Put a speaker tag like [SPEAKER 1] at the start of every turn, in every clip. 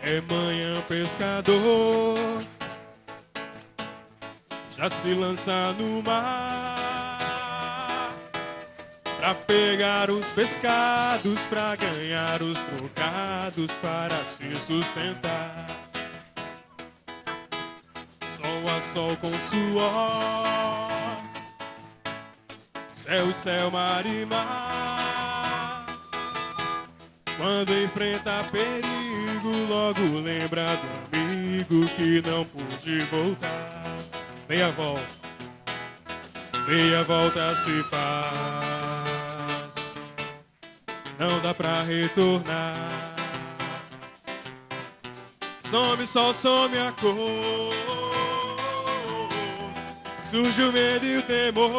[SPEAKER 1] É manhã, pescador já se lança no mar pra pegar os pescados, pra ganhar os trocados, para se sustentar. Sol a sol com suor, céu e céu, mar e mar. Quando enfrenta perigo, logo lembra do amigo que não pôde voltar. Meia volta se faz, não dá pra retornar. Some sol, some a cor, surge o medo e o temor,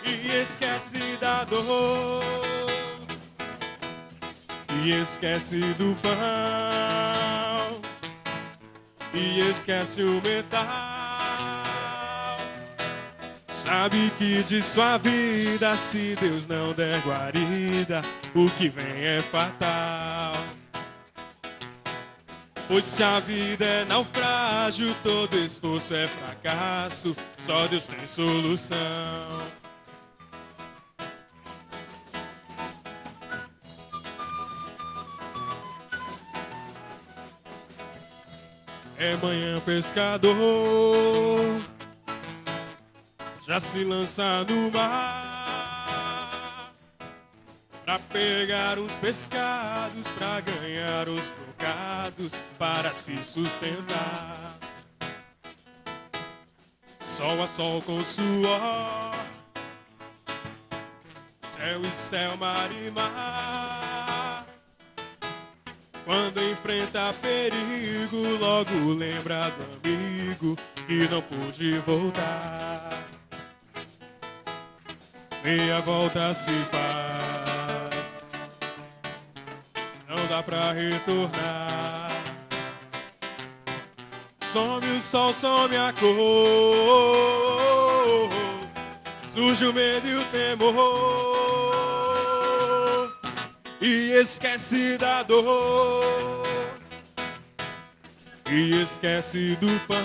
[SPEAKER 1] e esquece da dor, e esquece do pão, e esquece o metal. Sabe que de sua vida, se Deus não der guarida, o que vem é fatal. Pois se a vida é naufrágio, todo esforço é fracasso, só Deus tem solução. É manhã, pescador já se lança no mar pra pegar os pescados, pra ganhar os trocados, para se sustentar. Sol a sol com suor, céu e céu, mar e mar. Quando enfrenta perigo, logo lembra do amigo que não pôde voltar. Meia volta se faz, não dá pra retornar. Some o sol, some a cor, surge o medo e o temor, e esquece da dor, e esquece do pão,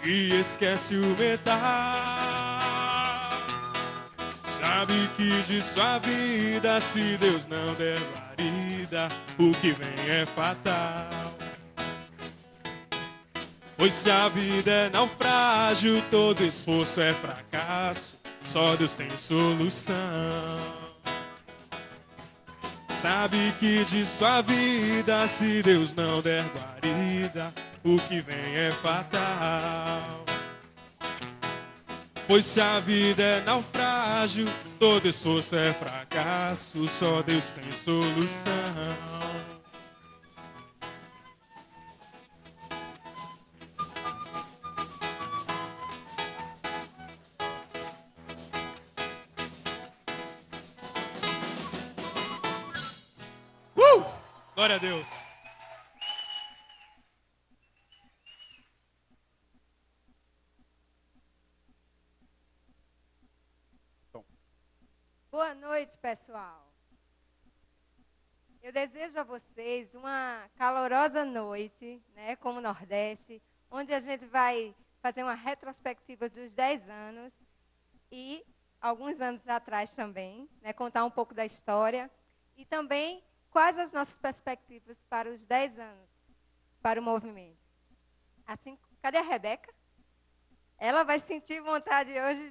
[SPEAKER 1] e esquece o metal. Sabe que de sua vida, se Deus não der guarida, o que vem é fatal. Pois se a vida é naufrágio, todo esforço é fracasso, só Deus tem solução. Sabe que de sua vida, se Deus não der guarida, o que vem é fatal. Pois se a vida é naufrágio, todo esforço é fracasso, só Deus tem solução. Glória a Deus.
[SPEAKER 2] Boa noite, pessoal. Eu desejo a vocês uma calorosa noite, né, como Nordeste, onde a gente vai fazer uma retrospectiva dos 10 anos e alguns anos atrás também, né, contar um pouco da história e também quais as nossas perspectivas para os 10 anos, para o movimento. Assim, cadê a Rebeca? Ela vai sentir vontade hoje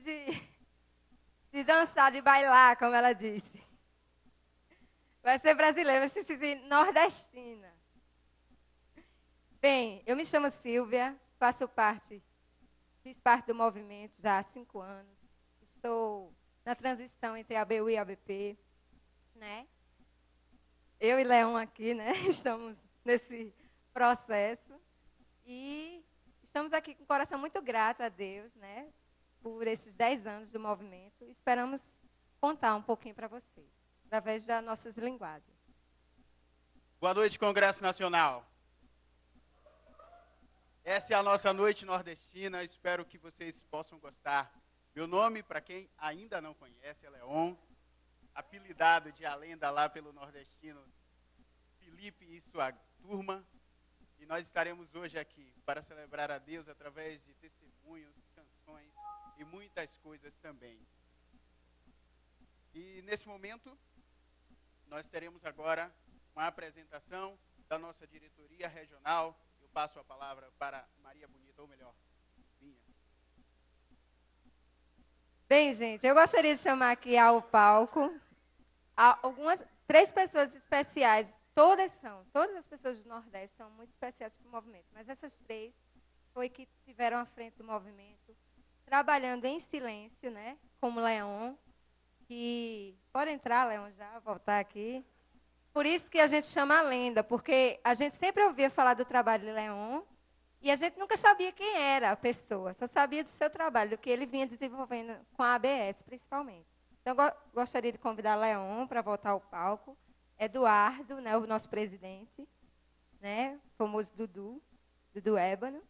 [SPEAKER 2] de dançar, de bailar, como ela disse. Vai ser brasileira, vai se sentir nordestina. Bem, eu me chamo Silvia, fiz parte do movimento já há 5 anos. Estou na transição entre a ABU e a ABP, né? Eu e Leão aqui, né? Estamos nesse processo. E estamos aqui com o coração muito grato a Deus, né? Por esses 10 anos do movimento. Esperamos contar um pouquinho para vocês, através das nossas linguagens.
[SPEAKER 3] Boa noite, Congresso Nacional. Essa é a nossa noite nordestina, espero que vocês possam gostar. Meu nome, para quem ainda não conhece, é Leon. apelidado de A Lenda lá pelo nordestino Felipe e sua turma. E nós estaremos hoje aqui para celebrar a Deus através de testemunhos, canções e muitas coisas também. E nesse momento, nós teremos agora uma apresentação da nossa diretoria regional. Eu passo a palavra para Maria Bonita, ou melhor, Vinha.
[SPEAKER 2] Bem, gente, eu gostaria de chamar aqui ao palco três pessoas especiais. Todas as pessoas do Nordeste são muito especiais para o movimento, mas essas três foi que estiveram à frente do movimento, trabalhando em silêncio, né, como Leon, que pode entrar, Leon, já, voltar aqui. Por isso que a gente chama a lenda, porque a gente sempre ouvia falar do trabalho de Leon e a gente nunca sabia quem era a pessoa, só sabia do seu trabalho, do que ele vinha desenvolvendo com a ABS, principalmente. Então, gostaria de convidar Leon para voltar ao palco. Eduardo, né, o nosso presidente, né, famoso Dudu Ébano.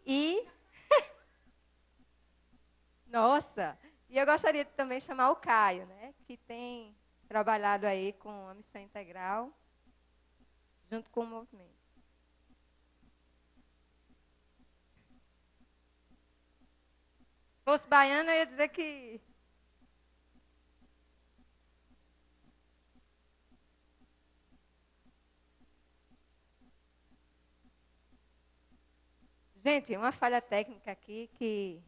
[SPEAKER 2] E, nossa, e eu gostaria de também chamar o Caio, né, que tem trabalhado aí com a Missão Integral, junto com o movimento. Se fosse baiano, eu ia dizer que... Gente, uma falha técnica aqui que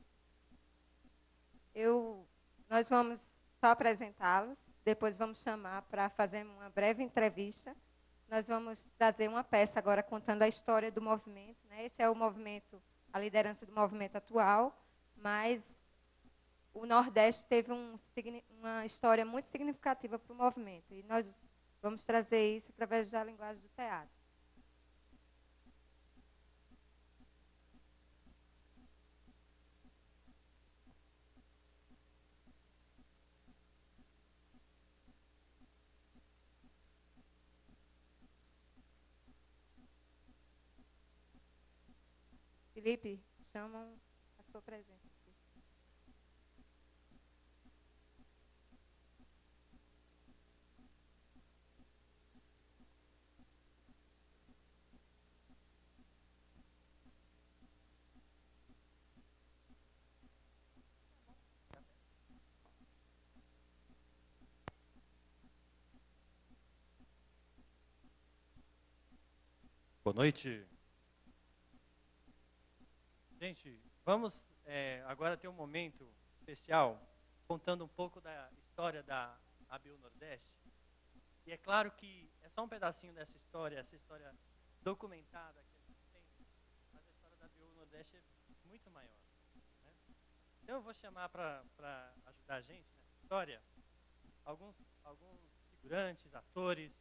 [SPEAKER 2] nós vamos só apresentá-los, depois vamos chamar para fazer uma breve entrevista. Nós vamos trazer uma peça agora contando a história do movimento, né? Esse é o movimento, a liderança do movimento atual, mas o Nordeste teve uma história muito significativa para o movimento, e nós vamos trazer isso através da linguagem do teatro. Felipe, chamam a sua presença aqui.
[SPEAKER 4] Boa noite. Gente, vamos agora ter um momento especial contando um pouco da história da ABU Nordeste. E é claro que é só um pedacinho dessa história, essa história documentada que a gente tem, mas a história da ABU Nordeste é muito maior, né? Então eu vou chamar para ajudar a gente nessa história alguns figurantes, atores,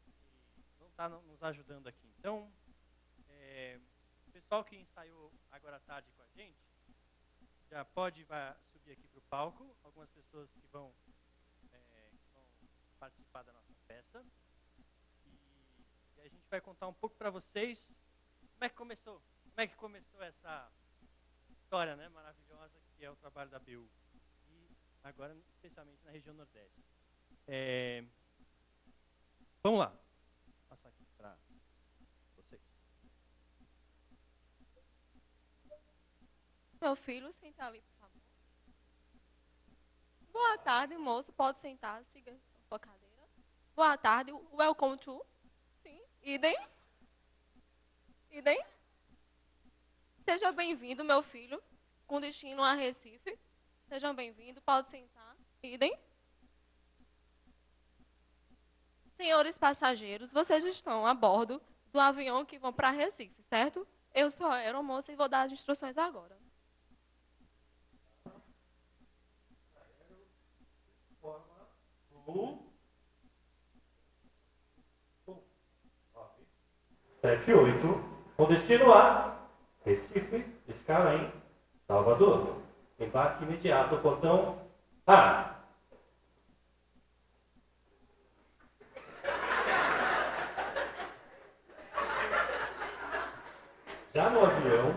[SPEAKER 4] que vão estar nos ajudando aqui. Então, o pessoal que ensaiou agora à tarde com a gente, já vai subir aqui para o palco, algumas pessoas que vão participar da nossa peça. E a gente vai contar um pouco para vocês como é que começou essa história, né, maravilhosa que é o trabalho da ABU. E agora, especialmente na região Nordeste. Vamos lá. Vou passar aqui para vocês.
[SPEAKER 5] Meu filho, senta ali, por favor. Boa tarde, moço. Pode sentar, siga sua cadeira. Boa tarde, welcome to. Sim, idem. Seja bem-vindo, meu filho, com destino a Recife. Sejam bem-vindos, pode sentar. Idem. Senhores passageiros, vocês estão a bordo do avião que vão para Recife, certo? Eu sou a aeromoça e vou dar as instruções agora.
[SPEAKER 6] Sete, 8, com destino a Recife, escala em Salvador. Embarque imediato, portão A. Já no avião,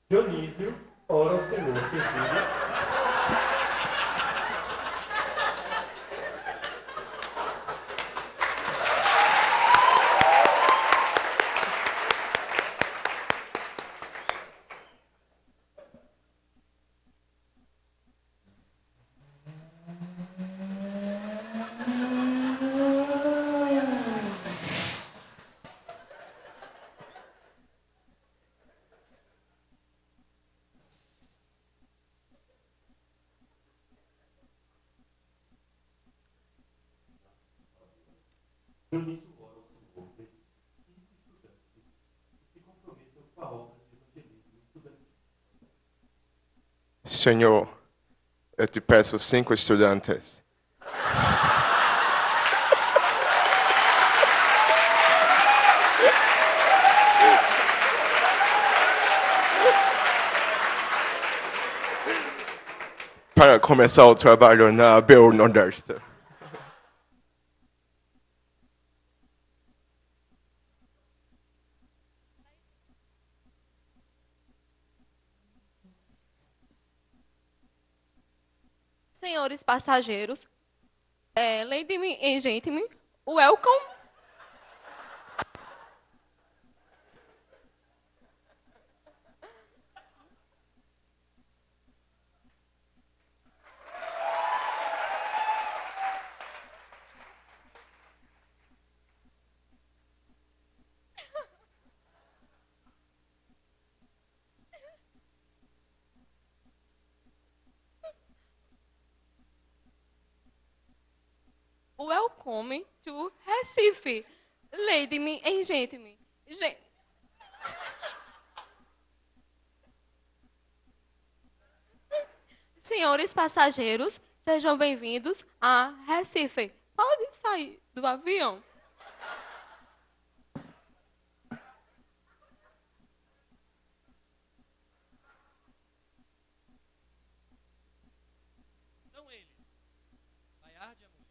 [SPEAKER 6] Dionísio, ora o Senhor pedido. Dionísio ora ao Senhor pelos 5 estudantes que se comprometam com a obra de evangelismo estudantil.
[SPEAKER 1] Senhor, eu te peço 5 estudantes. Para começar o trabalho na ABU Nordeste.
[SPEAKER 5] Senhores passageiros, ladies and gentlemen, welcome. Welcome to Recife, ladies and gentlemen. Senhores passageiros, sejam bem-vindos a Recife. Pode sair do avião.
[SPEAKER 4] São eles. Bayard e Amorim.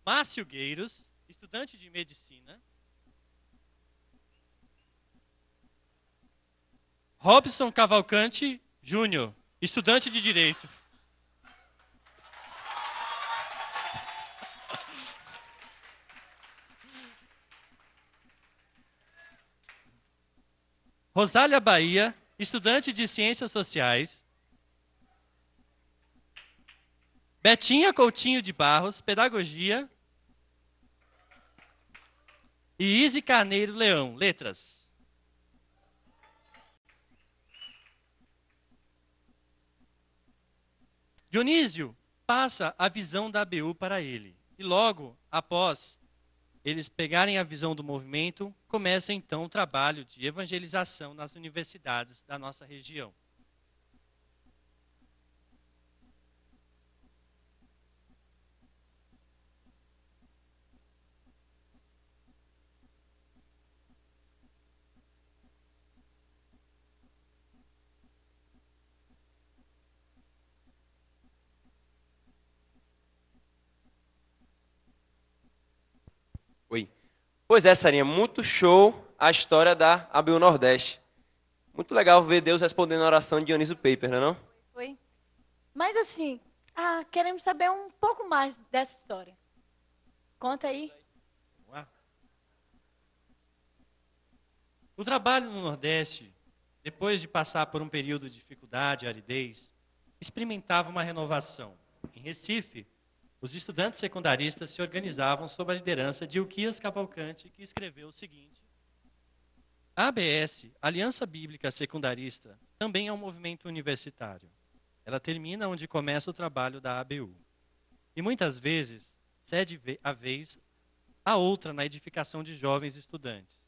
[SPEAKER 4] Márcio Gueiros, estudante de medicina. Robson Cavalcante Júnior, estudante de direito. Rosália Bahia, estudante de ciências sociais. Betinha Coutinho de Barros, pedagogia. E Izzy Carneiro Leão, letras. Dionísio passa a visão da ABU para ele. E logo após eles pegarem a visão do movimento, começa então o trabalho de evangelização nas universidades da nossa região.
[SPEAKER 7] Oi. Pois é, Sarinha, muito show a história da ABU Nordeste. Muito legal ver Deus respondendo a oração de Dionísio Paper, não é não?
[SPEAKER 8] Foi. Mas assim, queremos saber um pouco mais dessa história. Conta aí.
[SPEAKER 4] Vamos lá. O trabalho no Nordeste, depois de passar por um período de dificuldade e aridez, experimentava uma renovação. Em Recife, os estudantes secundaristas se organizavam sob a liderança de Ilquias Cavalcante, que escreveu o seguinte: a ABS, Aliança Bíblica Secundarista, também é um movimento universitário. Ela termina onde começa o trabalho da ABU. E muitas vezes cede a vez a outra na edificação de jovens estudantes.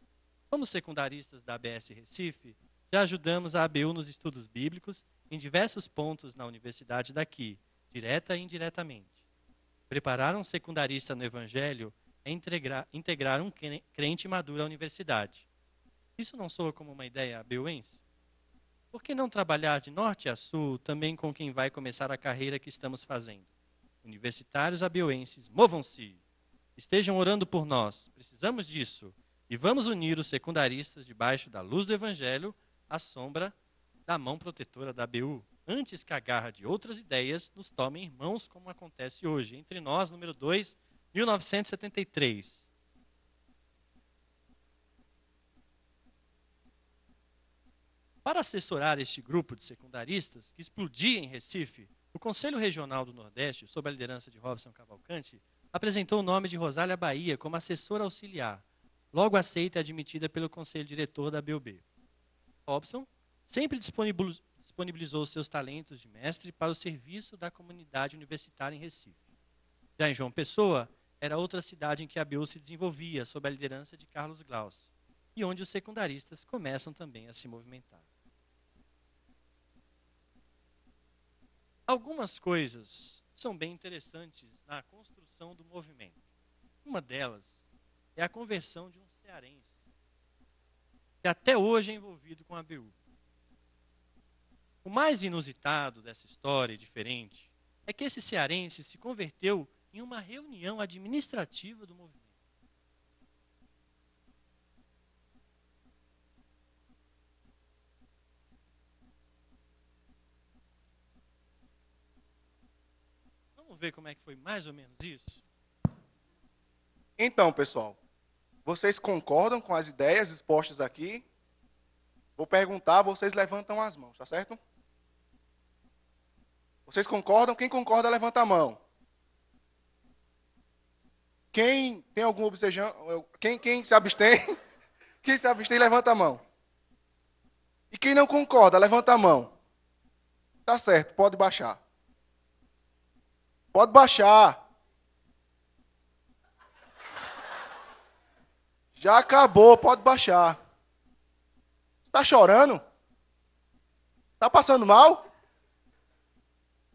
[SPEAKER 4] Como secundaristas da ABS Recife, já ajudamos a ABU nos estudos bíblicos em diversos pontos na universidade daqui, direta e indiretamente. Preparar um secundarista no Evangelho é integrar um crente maduro à universidade. Isso não soa como uma ideia abeuense? Por que não trabalhar de norte a sul também com quem vai começar a carreira que estamos fazendo? Universitários abeuenses, movam-se! Estejam orando por nós, precisamos disso. E vamos unir os secundaristas debaixo da luz do Evangelho à sombra da mão protetora da ABU, antes que a garra de outras ideias nos tome em mãos, como acontece hoje. Entre nós, número 2, 1973. Para assessorar este grupo de secundaristas que explodia em Recife, o Conselho Regional do Nordeste, sob a liderança de Robson Cavalcante, apresentou o nome de Rosália Bahia como assessora auxiliar, logo aceita e admitida pelo Conselho Diretor da BUB. Robson sempre disponibilizou seus talentos de mestre para o serviço da comunidade universitária em Recife. Já em João Pessoa, era outra cidade em que a ABU se desenvolvia sob a liderança de Carlos Glaucio, e onde os secundaristas começam também a se movimentar. Algumas coisas são bem interessantes na construção do movimento. Uma delas é a conversão de um cearense, que até hoje é envolvido com a ABU. O mais inusitado dessa história, e diferente, é que esse cearense se converteu em uma reunião administrativa do movimento. Vamos ver como é que foi mais ou menos isso?
[SPEAKER 9] Então, pessoal, vocês concordam com as ideias expostas aqui? Vou perguntar, vocês levantam as mãos, tá certo? Vocês concordam? Quem concorda, levanta a mão. Quem tem algum obsejão? Quem se abstém? Quem se abstém, levanta a mão. E quem não concorda, levanta a mão. Tá certo, pode baixar. Pode baixar. Já acabou, pode baixar. Está chorando? Está passando mal?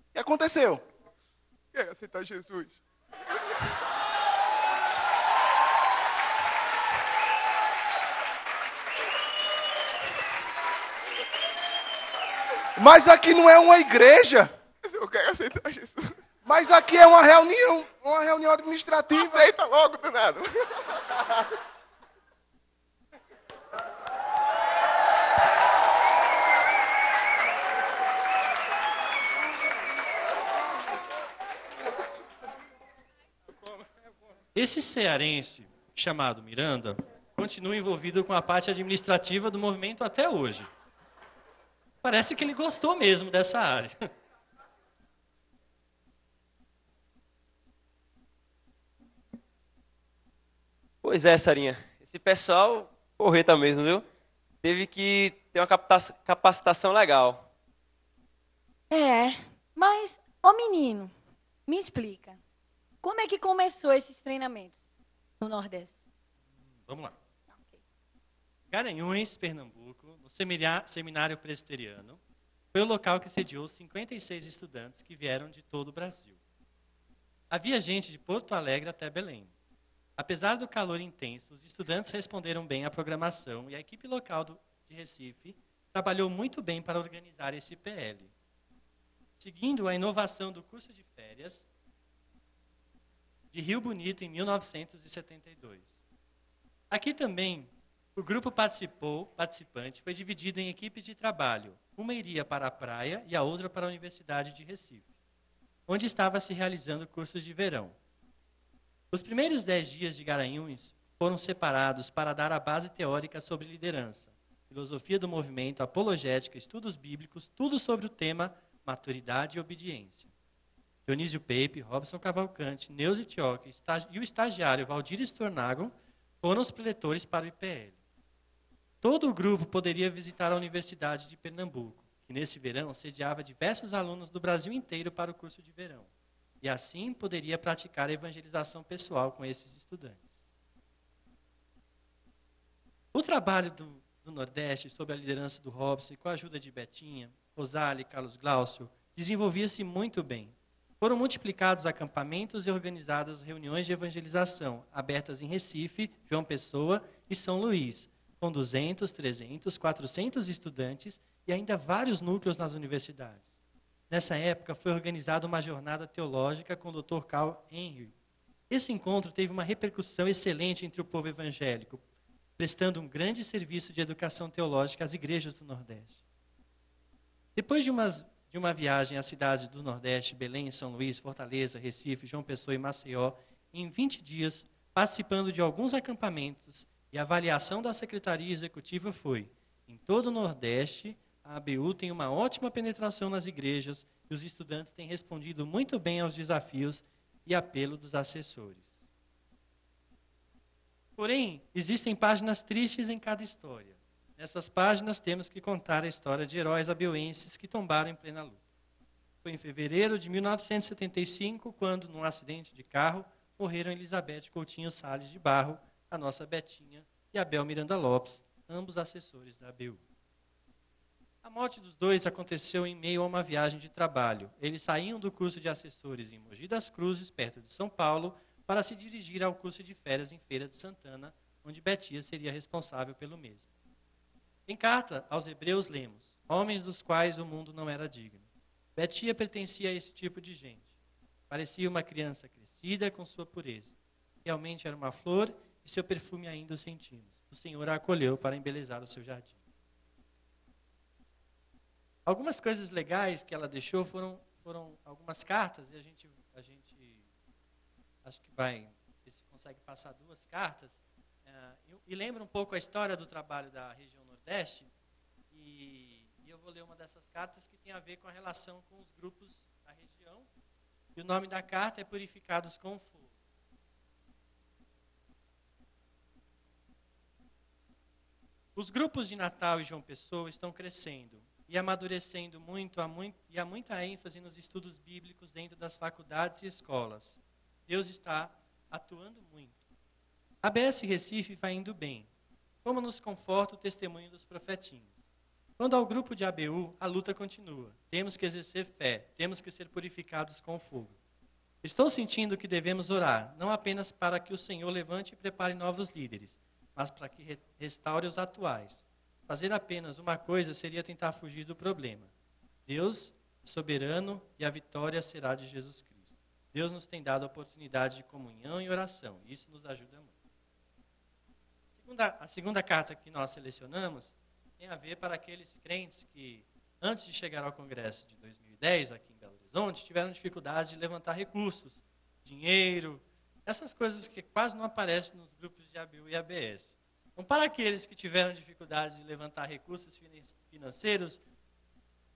[SPEAKER 9] O que aconteceu? Quer aceitar Jesus? Mas aqui não é uma igreja.
[SPEAKER 10] Eu quero aceitar Jesus.
[SPEAKER 9] Mas aqui é uma reunião administrativa.
[SPEAKER 10] Aceita logo, danado.
[SPEAKER 4] Esse cearense, chamado Miranda, continua envolvido com a parte administrativa do movimento até hoje. Parece que ele gostou mesmo dessa área.
[SPEAKER 7] Pois é, Sarinha. Esse pessoal, porreta mesmo, viu? Teve que ter uma capacitação legal.
[SPEAKER 8] Mas, ô menino, me explica. Como é que começou esses treinamentos no Nordeste?
[SPEAKER 4] Vamos lá. Garanhuns, Pernambuco, no Seminário Presbiteriano, foi o local que sediou 56 estudantes que vieram de todo o Brasil. Havia gente de Porto Alegre até Belém. Apesar do calor intenso, os estudantes responderam bem à programação e a equipe local de Recife trabalhou muito bem para organizar esse PL. Seguindo a inovação do curso de férias de Rio Bonito em 1972. Aqui também, o grupo participante foi dividido em equipes de trabalho. Uma iria para a praia e a outra para a Universidade de Recife, onde estava se realizando cursos de verão. Os primeiros 10 dias de Garanhuns foram separados para dar a base teórica sobre liderança, filosofia do movimento, apologética, estudos bíblicos, tudo sobre o tema maturidade e obediência. Dionísio Peipe, Robson Cavalcante, Neuza Tioca e o estagiário Valdir Stornagon foram os preletores para o IPL. Todo o grupo poderia visitar a Universidade de Pernambuco, que nesse verão sediava diversos alunos do Brasil inteiro para o curso de verão. E assim poderia praticar a evangelização pessoal com esses estudantes. O trabalho do Nordeste, sob a liderança do Robson e com a ajuda de Betinha, Rosale e Carlos Glaucio, desenvolvia-se muito bem. Foram multiplicados acampamentos e organizadas reuniões de evangelização, abertas em Recife, João Pessoa e São Luís, com 200, 300, 400 estudantes e ainda vários núcleos nas universidades. Nessa época, foi organizada uma jornada teológica com o Dr. Carl Henry. Esse encontro teve uma repercussão excelente entre o povo evangélico, prestando um grande serviço de educação teológica às igrejas do Nordeste. Depois de uma viagem às cidades do Nordeste, Belém, São Luís, Fortaleza, Recife, João Pessoa e Maceió, em 20 dias, participando de alguns acampamentos, e a avaliação da Secretaria Executiva foi: em todo o Nordeste, a ABU tem uma ótima penetração nas igrejas e os estudantes têm respondido muito bem aos desafios e apelo dos assessores. Porém, existem páginas tristes em cada história. Nessas páginas temos que contar a história de heróis abeuenses que tombaram em plena luta. Foi em fevereiro de 1975, quando, num acidente de carro, morreram Elizabeth Coutinho Salles de Barro, a nossa Betinha, e Abel Miranda Lopes, ambos assessores da ABU. A morte dos dois aconteceu em meio a uma viagem de trabalho. Eles saíam do curso de assessores em Mogi das Cruzes, perto de São Paulo, para se dirigir ao curso de férias em Feira de Santana, onde Betinha seria responsável pelo mesmo. Em carta aos Hebreus lemos: homens dos quais o mundo não era digno. Betinha pertencia a esse tipo de gente. Parecia uma criança crescida com sua pureza. Realmente era uma flor e seu perfume ainda o sentimos. O Senhor a acolheu para embelezar o seu jardim. Algumas coisas legais que ela deixou foram algumas cartas, e a gente acho que vai ver se consegue passar 2 cartas, e lembra um pouco a história do trabalho da região Nordeste, e eu vou ler uma dessas cartas que tem a ver com a relação com os grupos da região, e o nome da carta é Purificados com Fogo. Os grupos de Natal e João Pessoa estão crescendo e amadurecendo muito, e há muita ênfase nos estudos bíblicos dentro das faculdades e escolas. Deus está atuando muito. A ABS Recife vai indo bem, como nos conforta o testemunho dos profetinhos. Quando ao grupo de ABU, a luta continua. Temos que exercer fé, temos que ser purificados com fogo. Estou sentindo que devemos orar, não apenas para que o Senhor levante e prepare novos líderes, mas para que restaure os atuais. Fazer apenas uma coisa seria tentar fugir do problema. Deus é soberano e a vitória será de Jesus Cristo. Deus nos tem dado a oportunidade de comunhão e oração, e isso nos ajuda muito. A segunda carta que nós selecionamos tem a ver para aqueles crentes que, antes de chegar ao Congresso de 2010, aqui em Belo Horizonte, tiveram dificuldade de levantar recursos, dinheiro, essas coisas que quase não aparecem nos grupos de ABU e ABS. Então, para aqueles que tiveram dificuldade de levantar recursos financeiros,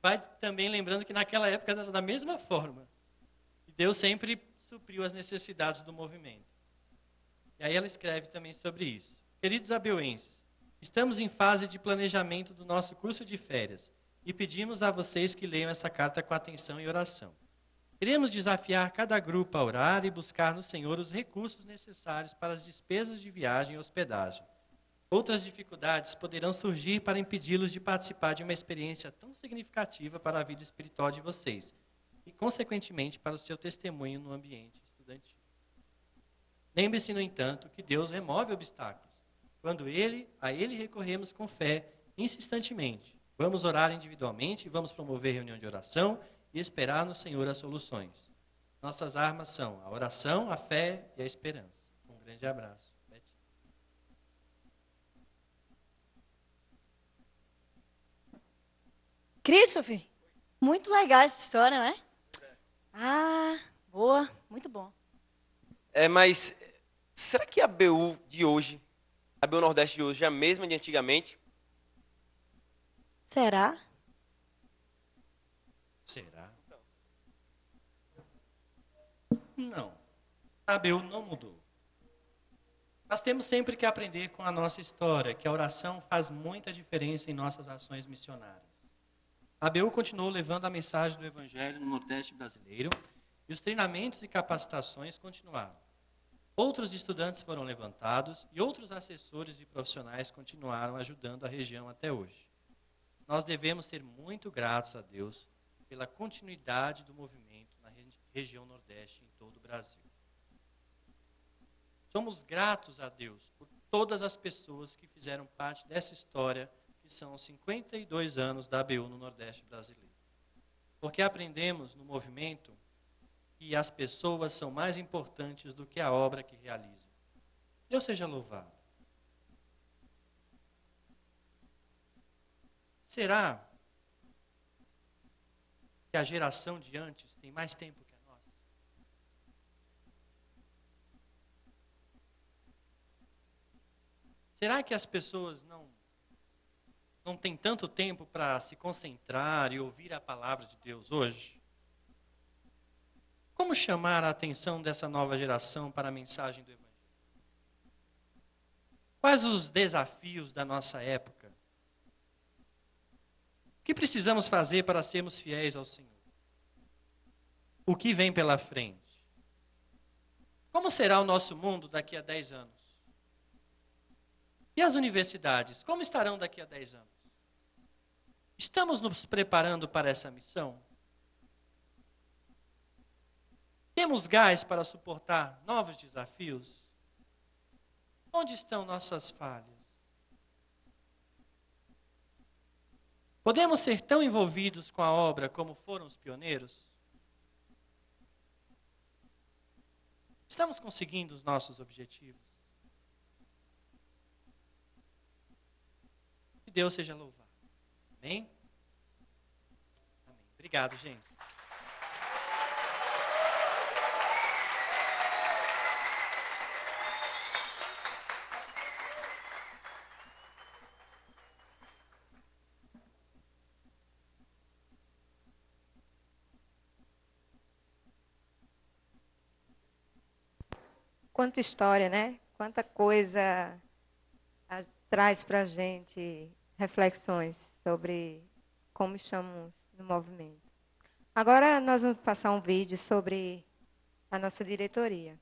[SPEAKER 4] vai também lembrando que naquela época era da mesma forma. E Deus sempre supriu as necessidades do movimento. E aí ela escreve também sobre isso. Queridos abeuenses, estamos em fase de planejamento do nosso curso de férias e pedimos a vocês que leiam essa carta com atenção e oração. Queremos desafiar cada grupo a orar e buscar no Senhor os recursos necessários para as despesas de viagem e hospedagem. Outras dificuldades poderão surgir para impedi-los de participar de uma experiência tão significativa para a vida espiritual de vocês e, consequentemente, para o seu testemunho no ambiente estudantil. Lembre-se, no entanto, que Deus remove obstáculos. Quando a Ele recorremos com fé, insistentemente. Vamos orar individualmente, vamos promover reunião de oração e esperar no Senhor as soluções. Nossas armas são a oração, a fé e a esperança. Um grande abraço.
[SPEAKER 8] Christopher, muito legal essa história, né? Ah, boa, muito bom.
[SPEAKER 7] Mas será que a ABU de hoje, a ABU Nordeste de hoje, é a mesma de antigamente?
[SPEAKER 8] Será?
[SPEAKER 4] Será? Não. A ABU não mudou. Nós temos sempre que aprender com a nossa história, que a oração faz muita diferença em nossas ações missionárias. A ABU continuou levando a mensagem do Evangelho no Nordeste brasileiro e os treinamentos e capacitações continuaram. Outros estudantes foram levantados e outros assessores e profissionais continuaram ajudando a região até hoje. Nós devemos ser muito gratos a Deus pela continuidade do movimento na região Nordeste em todo o Brasil. Somos gratos a Deus por todas as pessoas que fizeram parte dessa história, que são os 52 anos da ABU no Nordeste brasileiro. Porque aprendemos no movimento que as pessoas são mais importantes do que a obra que realizam. Deus seja louvado. Será que a geração de antes tem mais tempo que a nossa? Será que as pessoas não têm tanto tempo para se concentrar e ouvir a palavra de Deus hoje? Como chamar a atenção dessa nova geração para a mensagem do Evangelho? Quais os desafios da nossa época que precisamos fazer para sermos fiéis ao Senhor? O que vem pela frente? Como será o nosso mundo daqui a 10 anos? E as universidades, como estarão daqui a 10 anos? Estamos nos preparando para essa missão? Temos gás para suportar novos desafios? Onde estão nossas falhas? Podemos ser tão envolvidos com a obra como foram os pioneiros? Estamos conseguindo os nossos objetivos? Que Deus seja louvado. Amém? Amém. Obrigado, gente.
[SPEAKER 2] Quanta história, né? Quanta coisa traz para a gente reflexões sobre como estamos no movimento. Agora nós vamos passar um vídeo sobre a nossa diretoria.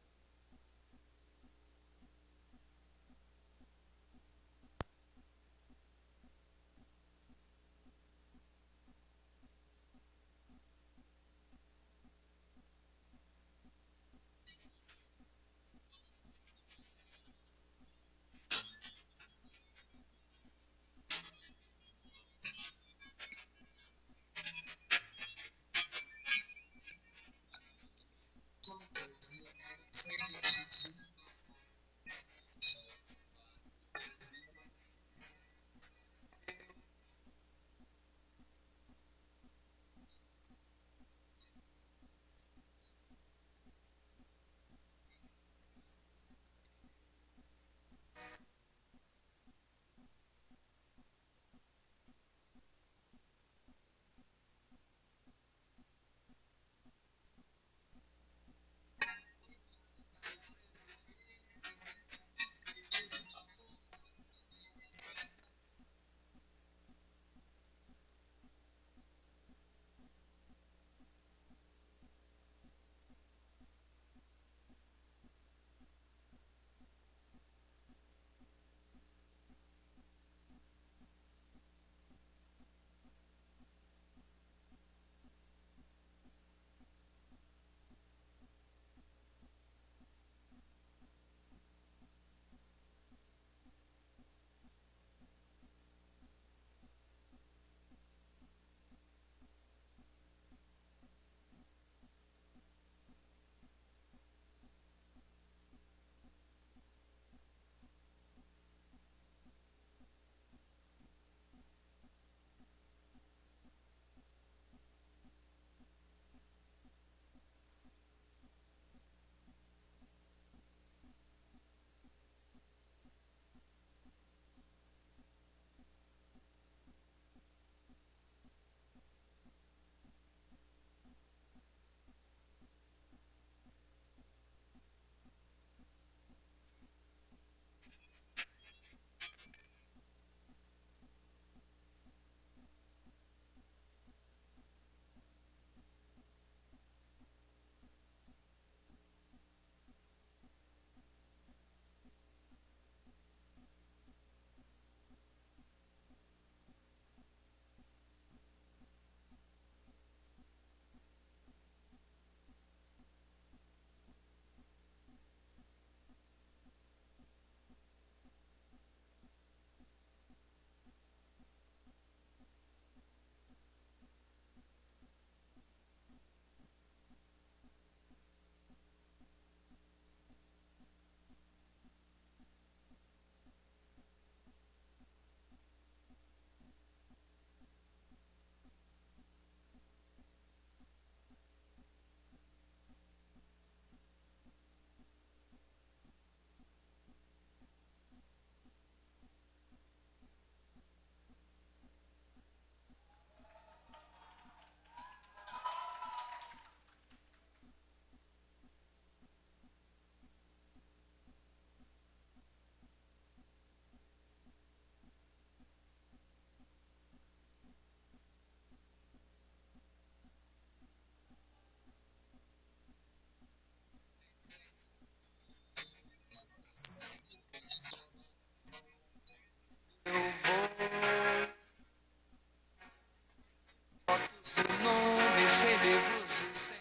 [SPEAKER 11] nome sem livros e sem.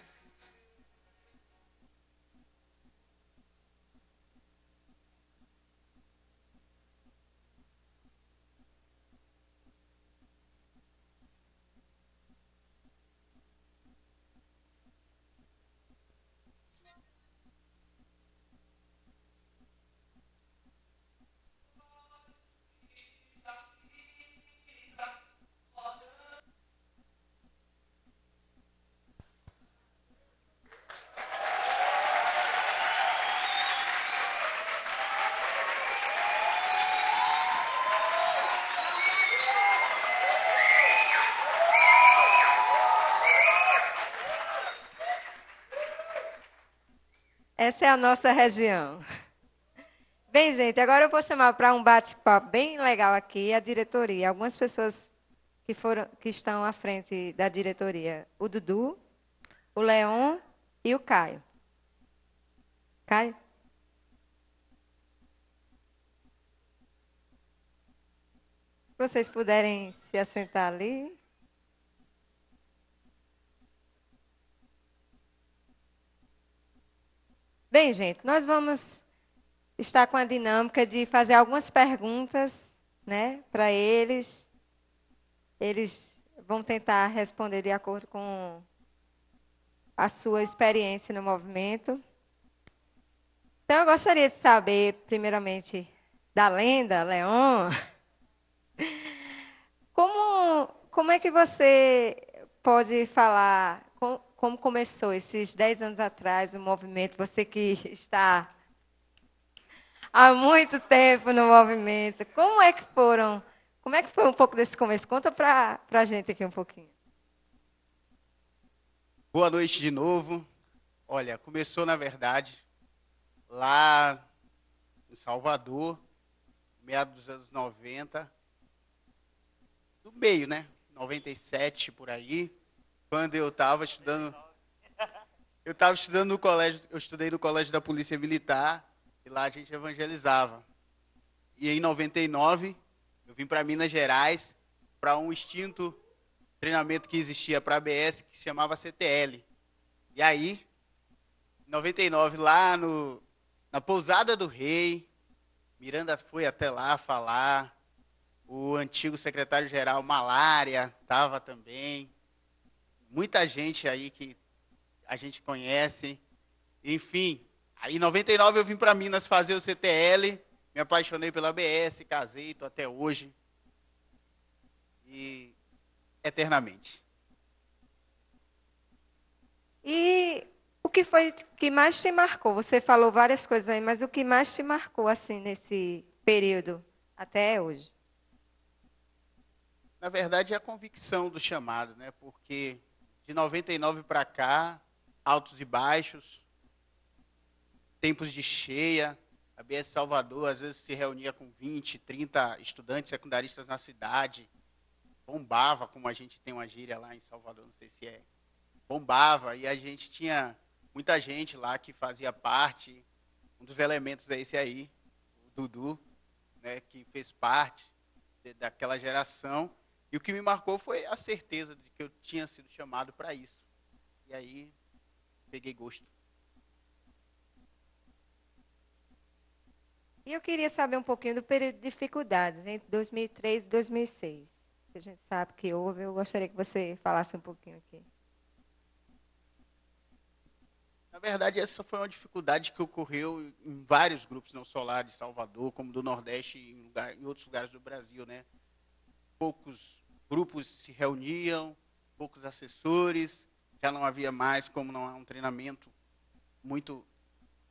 [SPEAKER 2] Essa é a nossa região. Bem, gente, agora eu vou chamar para um bate-papo bem legal aqui a diretoria. Algumas pessoas que estão à frente da diretoria. O Dudu, o Leon e o Caio. Caio? Se vocês puderem se assentar ali. Bem, gente, nós vamos estar com a dinâmica de fazer algumas perguntas, né, para eles. Eles vão tentar responder de acordo com a sua experiência no movimento. Então, eu gostaria de saber, primeiramente, da lenda, Leon, como é que você pode falar, como começou esses 10 anos atrás o movimento, você que está há muito tempo no movimento, como é que foi um pouco desse começo? Conta para a gente aqui um pouquinho.
[SPEAKER 3] Boa noite de novo. Olha, começou, na verdade, lá em Salvador, meados dos anos 90, do meio, né? 97, por aí, quando eu estava estudando. Eu estava estudando no colégio, eu estudei no colégio da Polícia Militar, e lá a gente evangelizava. E em 99, eu vim para Minas Gerais, para um extinto treinamento que existia para a ABS, que se chamava CTL. E aí, em 99, lá na Pousada do Rei, Miranda foi até lá falar, o antigo secretário-geral Malária estava também, muita gente aí que a gente conhece, enfim. Aí em 99 eu vim para Minas fazer o CTL, me apaixonei pela ABS, casei, estou até hoje, e eternamente.
[SPEAKER 2] E o que foi que mais te marcou? Você falou várias coisas aí, mas o que mais te marcou assim nesse período até hoje?
[SPEAKER 3] Na verdade, é a convicção do chamado, né? Porque de 99 para cá, altos e baixos, tempos de cheia, a ABS Salvador às vezes se reunia com 20, 30 estudantes secundaristas na cidade, bombava, como a gente tem uma gíria lá em Salvador, não sei se é, bombava, e a gente tinha muita gente lá que fazia parte, um dos elementos é esse aí, o Dudu, né, que fez parte daquela geração. E o que me marcou foi a certeza de que eu tinha sido chamado para isso. E aí, peguei gosto.
[SPEAKER 2] E eu queria saber um pouquinho do período de dificuldades entre 2003 e 2006. Que a gente sabe que houve, eu gostaria que você falasse um pouquinho aqui.
[SPEAKER 3] Na verdade, essa foi uma dificuldade que ocorreu em vários grupos, não só lá de Salvador, como do Nordeste e em outros lugares do Brasil, né? Poucos grupos se reuniam, poucos assessores, já não havia mais, como não há um treinamento muito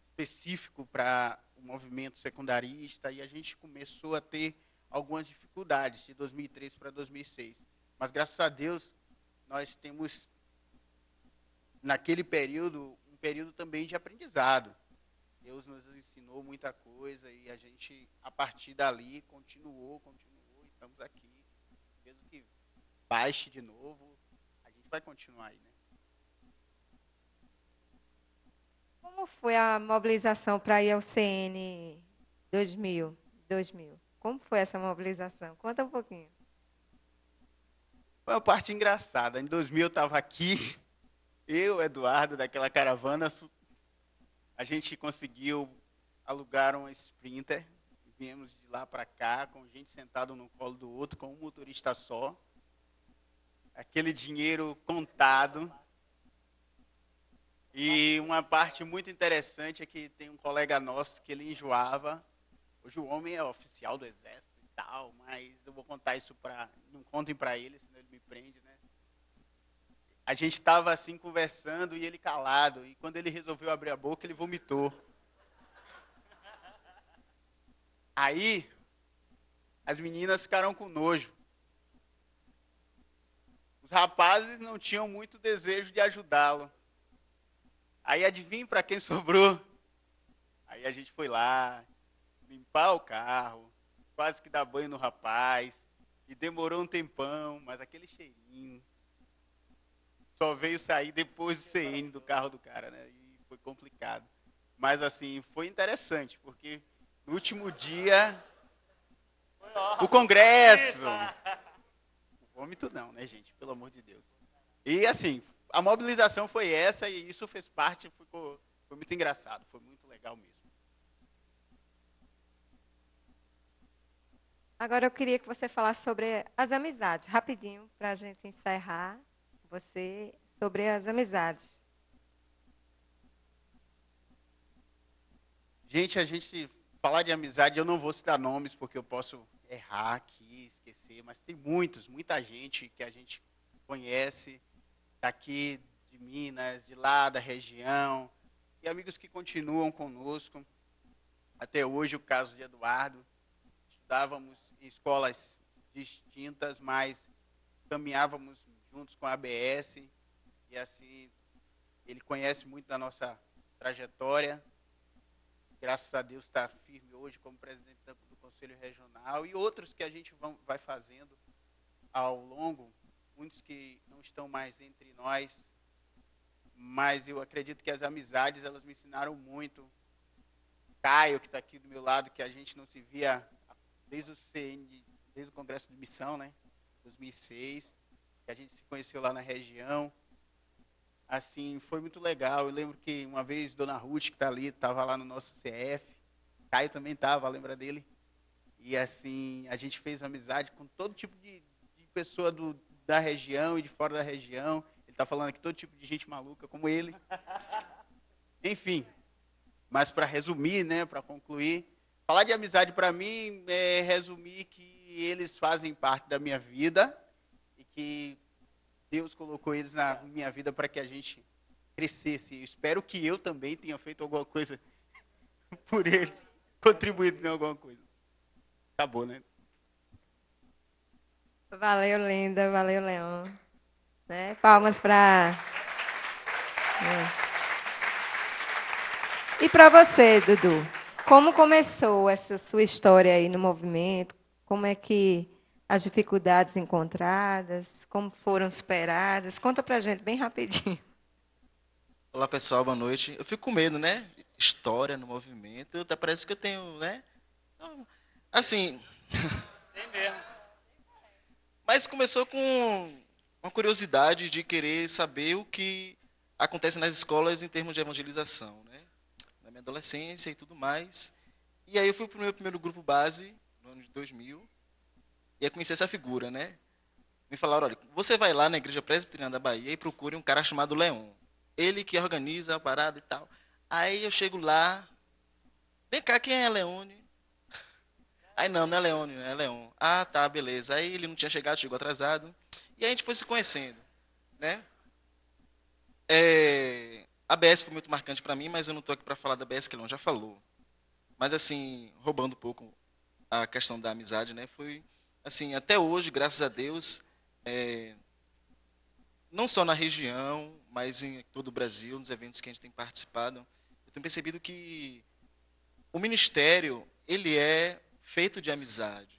[SPEAKER 3] específico para o movimento secundarista, e a gente começou a ter algumas dificuldades de 2003 para 2006. Mas, graças a Deus, nós temos, naquele período, um período também de aprendizado. Deus nos ensinou muita coisa e a gente, a partir dali, continuou, e estamos aqui. Mesmo que baixe de novo, a gente vai continuar aí, né?
[SPEAKER 2] Como foi a mobilização para ir ao CN 2000? Como foi essa mobilização? Conta um pouquinho.
[SPEAKER 3] Foi uma parte engraçada. Em 2000 eu estava aqui, eu, Eduardo, daquela caravana, a gente conseguiu alugar um Sprinter. Viemos de lá para cá, com gente sentada no colo do outro, com um motorista só. Aquele dinheiro contado. E uma parte muito interessante é que tem um colega nosso que ele enjoava. Hoje o homem é oficial do exército e tal, mas eu vou contar isso para... Não contem para ele, senão ele me prende, né? A gente estava assim conversando e ele calado. E quando ele resolveu abrir a boca, ele vomitou. Aí, as meninas ficaram com nojo. Os rapazes não tinham muito desejo de ajudá-lo. Aí, adivinha para quem sobrou? Aí a gente foi lá, limpar o carro, quase que dar banho no rapaz. E demorou um tempão, mas aquele cheirinho só veio sair depois do CN do carro do cara, né? E foi complicado. Mas, assim, foi interessante, porque no último dia, o Congresso... O vômito não, né, gente? Pelo amor de Deus. E, assim, a mobilização foi essa e isso fez parte, foi muito engraçado, foi muito legal mesmo.
[SPEAKER 2] Agora eu queria que você falasse sobre as amizades, rapidinho, para a gente encerrar você sobre as amizades.
[SPEAKER 3] Gente, a gente falar de amizade, eu não vou citar nomes porque eu posso errar aqui, esquecer, mas tem muita gente que a gente conhece daqui de Minas, de lá da região, e amigos que continuam conosco. Até hoje, o caso de Eduardo, estudávamos em escolas distintas, mas caminhávamos juntos com a ABS, e assim, ele conhece muito da nossa trajetória. Graças a Deus está firme hoje como presidente do Conselho Regional, e outros que a gente vai fazendo ao longo, muitos que não estão mais entre nós, mas eu acredito que as amizades, elas me ensinaram muito. Caio, que está aqui do meu lado, que a gente não se via desde o CN, desde o Congresso de Missão, né, 2006, que a gente se conheceu lá na região. Assim, foi muito legal. Eu lembro que uma vez Dona Ruth, que está ali, estava lá no nosso CF. Caio também estava, lembra dele? E assim, a gente fez amizade com todo tipo de pessoa da região e de fora da região. Ele está falando aqui todo tipo de gente maluca, como ele. Enfim, mas para resumir, né, para concluir, falar de amizade para mim é resumir que eles fazem parte da minha vida e que Deus colocou eles na minha vida para que a gente crescesse. Eu espero que eu também tenha feito alguma coisa por eles, contribuído em alguma coisa. Acabou, né?
[SPEAKER 2] Valeu, Linda. Valeu, Leon. Né? Palmas para... E para você, Dudu? Como começou essa sua história aí no movimento? Como é que as dificuldades encontradas, como foram superadas? Conta pra gente bem rapidinho.
[SPEAKER 12] Olá, pessoal, boa noite. Eu fico com medo, né? História no movimento, até parece que eu tenho, né? Assim...
[SPEAKER 3] Tem mesmo.
[SPEAKER 12] Mas começou com uma curiosidade de querer saber o que acontece nas escolas em termos de evangelização, né? Na minha adolescência e tudo mais. E aí eu fui para o meu primeiro grupo base, no ano de 2000, e aí conheci essa figura, né? Me falaram, olha, você vai lá na Igreja Presbiteriana da Bahia e procure um cara chamado Leon. Ele que organiza a parada e tal. Aí eu chego lá, vem cá, quem é Leone? Aí não é Leone, é Leon. Ah, tá, beleza. Aí ele não tinha chegado, chegou atrasado. E a gente foi se conhecendo, né? A ABS foi muito marcante para mim, mas eu não estou aqui para falar da ABS, que Leon já falou. Mas assim, roubando um pouco a questão da amizade, né? Foi assim, até hoje, graças a Deus, não só na região, mas em todo o Brasil, nos eventos que a gente tem participado, eu tenho percebido que o ministério, ele é feito de amizade.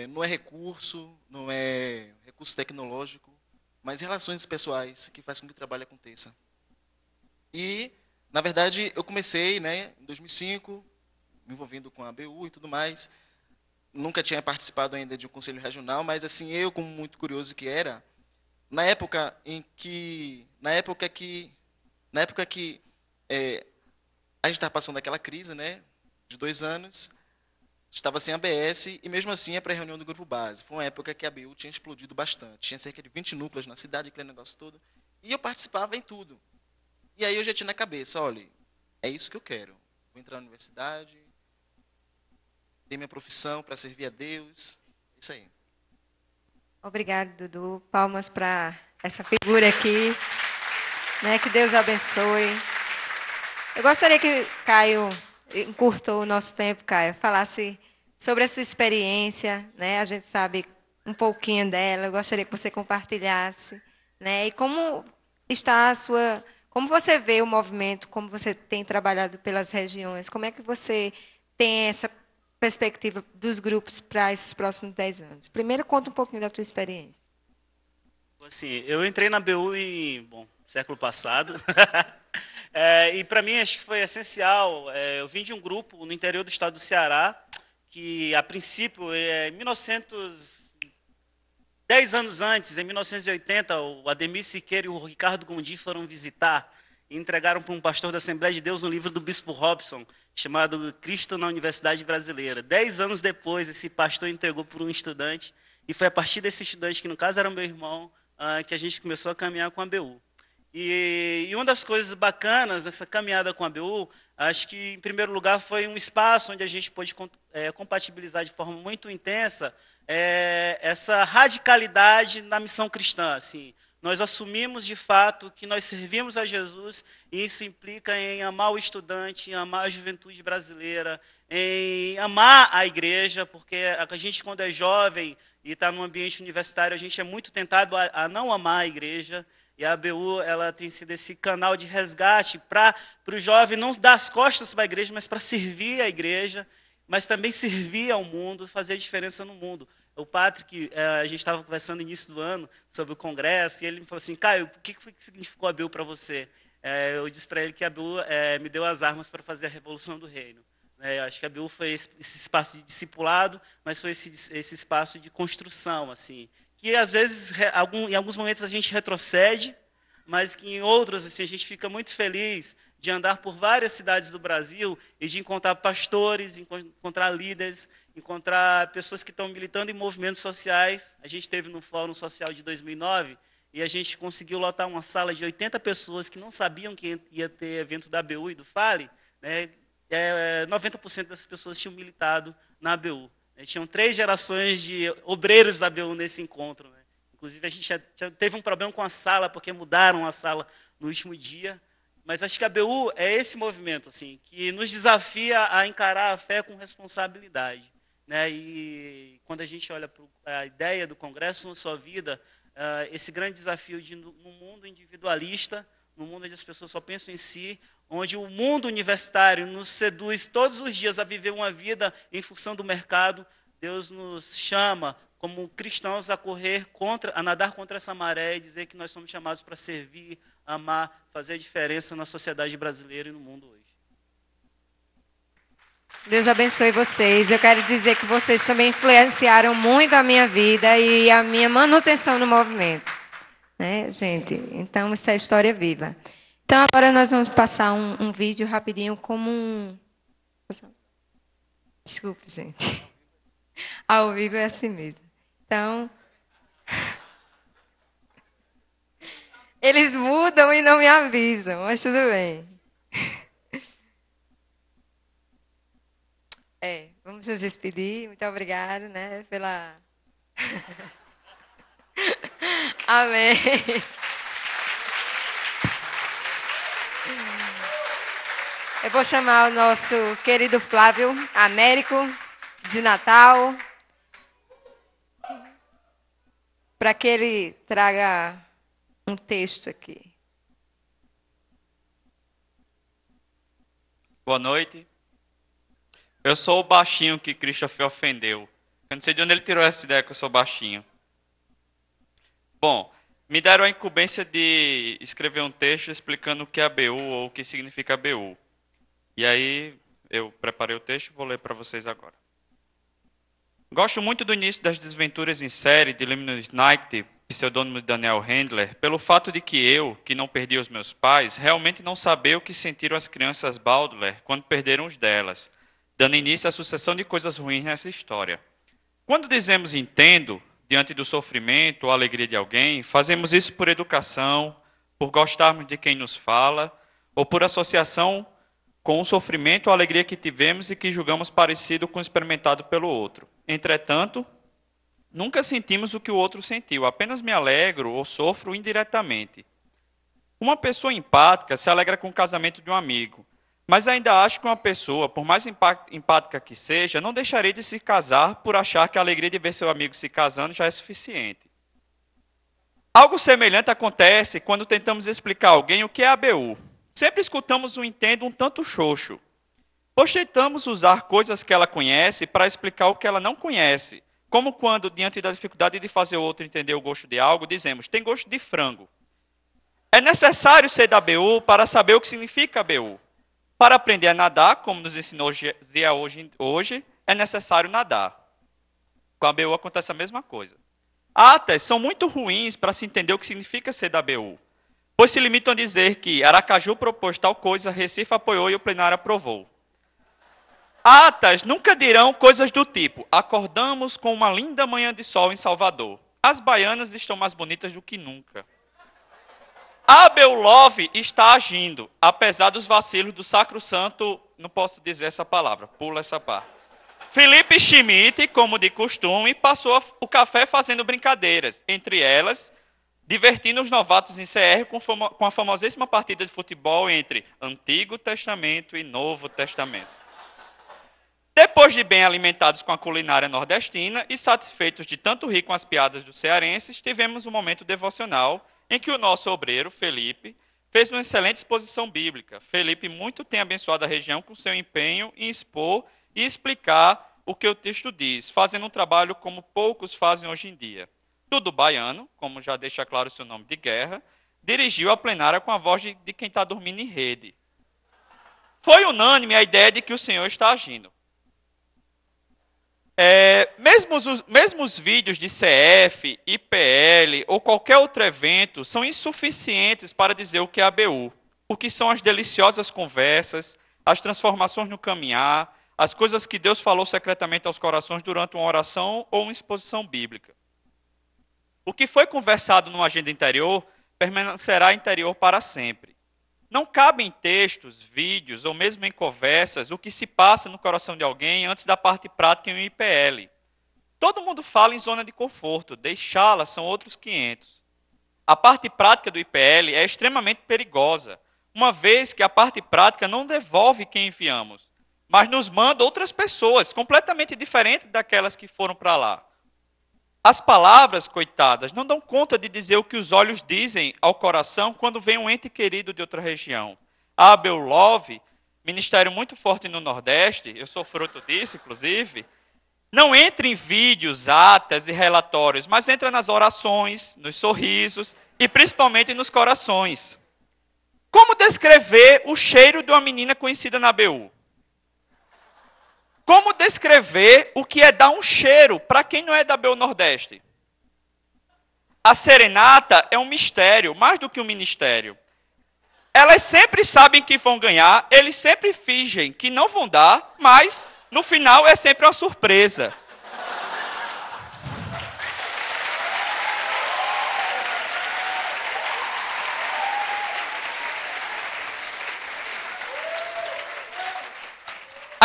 [SPEAKER 12] Não é recurso, não é recurso tecnológico, mas relações pessoais que faz com que o trabalho aconteça. E, na verdade, eu comecei, né, em 2005, me envolvendo com a ABU e tudo mais. nunca tinha participado ainda de um conselho regional, mas assim, eu, como muito curioso que era, na época que a gente estava passando aquela crise, né, de 2 anos, estava sem ABS e mesmo assim a pré-reunião do grupo base. Foi uma época que a ABU tinha explodido bastante. Tinha cerca de 20 núcleos na cidade, aquele negócio todo. E eu participava em tudo. E aí eu já tinha na cabeça, olha, é isso que eu quero. Vou entrar na universidade, ter minha profissão para servir a Deus. Isso aí.
[SPEAKER 2] Obrigado, Dudu. Palmas para essa figura aqui. Né? Que Deus abençoe. Eu gostaria que Caio, encurtou o nosso tempo, Caio, falasse sobre a sua experiência, né? A gente sabe um pouquinho dela. Eu gostaria que você compartilhasse, né? E como está a sua, como você vê o movimento, como você tem trabalhado pelas regiões, como é que você tem essa perspectiva dos grupos para esses próximos 10 anos? Primeiro, conta um pouquinho da tua experiência.
[SPEAKER 13] Assim, eu entrei na BU em, século passado. E para mim acho que foi essencial. Eu vim de um grupo no interior do estado do Ceará, que a princípio, 10 anos antes, em 1980, o Ademir Siqueira e o Ricardo Gondi foram visitar e entregaram para um pastor da Assembleia de Deus um livro do Bispo Robson, chamado Cristo na Universidade Brasileira. 10 anos depois, esse pastor entregou para um estudante, e foi a partir desse estudante, que no caso era meu irmão, que a gente começou a caminhar com a BU. E uma das coisas bacanas dessa caminhada com a BU, acho que, em primeiro lugar, foi um espaço onde a gente pôde compatibilizar de forma muito intensa essa radicalidade na missão cristã. Assim. Nós assumimos, de fato, que nós servimos a Jesus, e isso implica em amar o estudante, em amar a juventude brasileira, em amar a igreja, porque a gente, quando é jovem e está no ambiente universitário, a gente é muito tentado a não amar a igreja. E a ABU, ela tem sido esse canal de resgate para o jovem não dar as costas para a igreja, mas para servir a igreja, mas também servir ao mundo, fazer a diferença no mundo. O Patrick, a gente estava conversando no início do ano sobre o congresso, e ele me falou assim, Caio, o que foi que significou a ABU para você? Eu disse para ele que a ABU me deu as armas para fazer a revolução do reino. Eu acho que a ABU foi esse espaço de discipulado, mas foi esse espaço de construção, assim, que às vezes, em alguns momentos, a gente retrocede, mas que em outros assim, a gente fica muito feliz de andar por várias cidades do Brasil e de encontrar pastores, encontrar líderes, encontrar pessoas que estão militando em movimentos sociais. A gente esteve no Fórum Social de 2009 e a gente conseguiu lotar uma sala de 80 pessoas que não sabiam que ia ter evento da ABU e do FALE. Né? 90% das pessoas tinham militado na ABU. Tinham 3 gerações de obreiros da ABU nesse encontro. Né? Inclusive, a gente já teve um problema com a sala, porque mudaram a sala no último dia. Mas acho que a ABU é esse movimento assim, que nos desafia a encarar a fé com responsabilidade. Né? E quando a gente olha para a ideia do Congresso Uma Só Vida, esse grande desafio de, num mundo individualista, num mundo onde as pessoas só pensam em si, onde o mundo universitário nos seduz todos os dias a viver uma vida em função do mercado, Deus nos chama, como cristãos, a nadar contra essa maré e dizer que nós somos chamados para servir, amar, fazer a diferença na sociedade brasileira e no mundo hoje.
[SPEAKER 2] Deus abençoe vocês. Eu quero dizer que vocês também influenciaram muito a minha vida e a minha manutenção no movimento. Né, gente? Então, isso é história viva. Então, agora nós vamos passar um vídeo rapidinho como um... Desculpe, gente. Ao vivo é assim mesmo. Então... Eles mudam e não me avisam, mas tudo bem. Vamos nos despedir. Muito obrigada, né, pela... Amém. Eu vou chamar o nosso querido Flávio Américo, de Natal, para que ele traga um texto aqui.
[SPEAKER 14] Boa noite. Eu sou o baixinho que Christopher ofendeu. Eu não sei de onde ele tirou essa ideia que eu sou baixinho. Bom, me deram a incumbência de escrever um texto explicando o que é a BU ou o que significa a BU. E aí eu preparei o texto e vou ler para vocês agora. Gosto muito do início das Desventuras em Série de Lemony Snicket, pseudônimo de Daniel Handler, pelo fato de que eu, que não perdi os meus pais, realmente não sabia o que sentiram as crianças Baudelaire quando perderam os delas, dando início à sucessão de coisas ruins nessa história. Quando dizemos entendo, diante do sofrimento ou alegria de alguém, fazemos isso por educação, por gostarmos de quem nos fala, ou por associação com o sofrimento ou alegria que tivemos e que julgamos parecido com o experimentado pelo outro. Entretanto, nunca sentimos o que o outro sentiu, apenas me alegro ou sofro indiretamente. Uma pessoa empática se alegra com o casamento de um amigo, mas ainda acho que uma pessoa, por mais empática que seja, não deixaria de se casar por achar que a alegria de ver seu amigo se casando já é suficiente. Algo semelhante acontece quando tentamos explicar a alguém o que é ABU. Sempre escutamos um entendo um tanto xoxo, pois tentamos usar coisas que ela conhece para explicar o que ela não conhece, como quando, diante da dificuldade de fazer o outro entender o gosto de algo, dizemos, tem gosto de frango. É necessário ser da ABU para saber o que significa ABU. Para aprender a nadar, como nos ensinou Zia hoje, é necessário nadar. Com a ABU acontece a mesma coisa. Atas são muito ruins para se entender o que significa ser da ABU, pois se limitam a dizer que Aracaju propôs tal coisa, Recife apoiou e o plenário aprovou. Atas nunca dirão coisas do tipo, acordamos com uma linda manhã de sol em Salvador. As baianas estão mais bonitas do que nunca. A Beulove está agindo, apesar dos vacilos do sacrosanto, não posso dizer essa palavra, pula essa parte. Felipe Schmidt, como de costume, passou o café fazendo brincadeiras, entre elas, divertindo os novatos em CR com a famosíssima partida de futebol entre Antigo Testamento e Novo Testamento. Depois de bem alimentados com a culinária nordestina e satisfeitos de tanto rir com as piadas dos cearenses, tivemos um momento devocional em que o nosso obreiro, Felipe, fez uma excelente exposição bíblica. Felipe muito tem abençoado a região com seu empenho em expor e explicar o que o texto diz, fazendo um trabalho como poucos fazem hoje em dia. Dudu Baiano, como já deixa claro o seu nome de guerra, dirigiu a plenária com a voz de quem está dormindo em rede. Foi unânime a ideia de que o Senhor está agindo. Mesmo os vídeos de CF, IPL ou qualquer outro evento são insuficientes para dizer o que é ABU, o que são as deliciosas conversas, as transformações no caminhar, as coisas que Deus falou secretamente aos corações durante uma oração ou uma exposição bíblica. O que foi conversado numa agenda interior permanecerá interior para sempre. Não cabe em textos, vídeos ou mesmo em conversas o que se passa no coração de alguém antes da parte prática em um IPL. Todo mundo fala em zona de conforto, deixá-la são outros 500. A parte prática do IPL é extremamente perigosa, uma vez que a parte prática não devolve quem enviamos, mas nos manda outras pessoas, completamente diferentes daquelas que foram para lá. As palavras, coitadas, não dão conta de dizer o que os olhos dizem ao coração quando vem um ente querido de outra região. A Abel Love, ministério muito forte no Nordeste, eu sou fruto disso, inclusive, não entra em vídeos, atas e relatórios, mas entra nas orações, nos sorrisos e principalmente nos corações. Como descrever o cheiro de uma menina conhecida na ABU? Como descrever o que é dar um cheiro para quem não é da ABU Nordeste? A serenata é um mistério, mais do que um ministério. Elas sempre sabem que vão ganhar, eles sempre fingem que não vão dar, mas no final é sempre uma surpresa.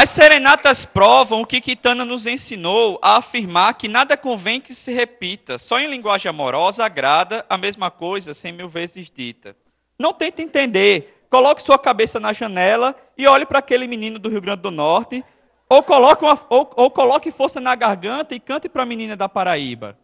[SPEAKER 14] As serenatas provam o que Kitana nos ensinou a afirmar que nada convém que se repita, só em linguagem amorosa agrada a mesma coisa 100.000 vezes dita. Não tente entender, coloque sua cabeça na janela e olhe para aquele menino do Rio Grande do Norte, ou coloque força na garganta e cante para a menina da Paraíba.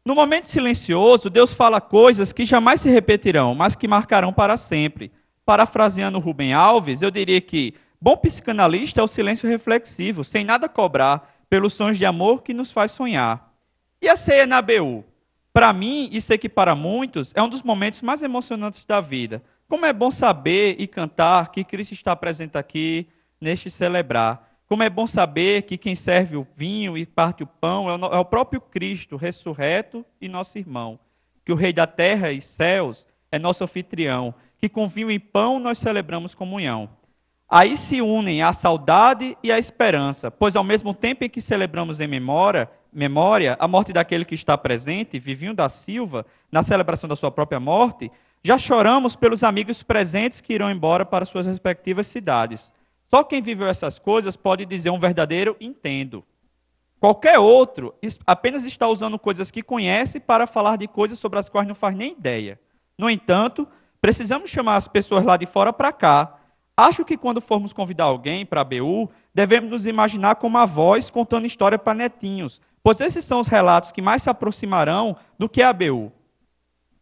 [SPEAKER 14] No momento silencioso, Deus fala coisas que jamais se repetirão, mas que marcarão para sempre. Parafraseando Rubem Alves, eu diria que bom psicanalista é o silêncio reflexivo, sem nada cobrar, pelos sonhos de amor que nos faz sonhar. E a ceia na ABU? Para mim, e sei que para muitos, é um dos momentos mais emocionantes da vida. Como é bom saber e cantar que Cristo está presente aqui, neste celebrar.
[SPEAKER 15] Como é bom saber que quem serve o vinho e parte o pão é o próprio Cristo, ressurreto e nosso irmão. Que o Rei da terra e céus é nosso anfitrião. Que com vinho e pão nós celebramos comunhão. Aí se unem a saudade e a esperança, pois ao mesmo tempo em que celebramos em memória a morte daquele que está presente, Vivinho da Silva, na celebração da sua própria morte, já choramos pelos amigos presentes que irão embora para suas respectivas cidades. Só quem viveu essas coisas pode dizer um verdadeiro entendo. Qualquer outro apenas está usando coisas que conhece para falar de coisas sobre as quais não faz nem ideia. No entanto, precisamos chamar as pessoas lá de fora para cá. Acho que quando formos convidar alguém para a ABU, devemos nos imaginar como avós contando história para netinhos, pois esses são os relatos que mais se aproximarão do que a ABU.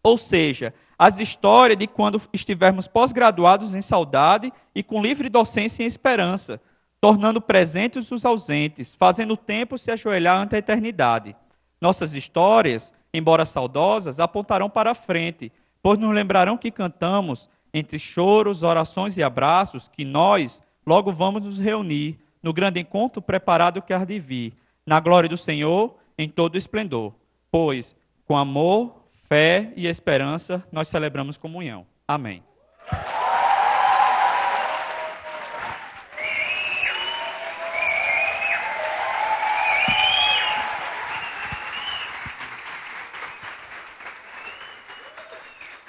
[SPEAKER 15] Ou seja, as histórias de quando estivermos pós-graduados em saudade e com livre docência em esperança, tornando presentes os ausentes, fazendo o tempo se ajoelhar ante a eternidade. Nossas histórias, embora saudosas, apontarão para a frente, pois nos lembrarão que cantamos, entre choros, orações e abraços, que nós logo vamos nos reunir no grande encontro preparado que há de vir, na glória do Senhor, em todo o esplendor. Pois, com amor, fé e esperança, nós celebramos comunhão. Amém.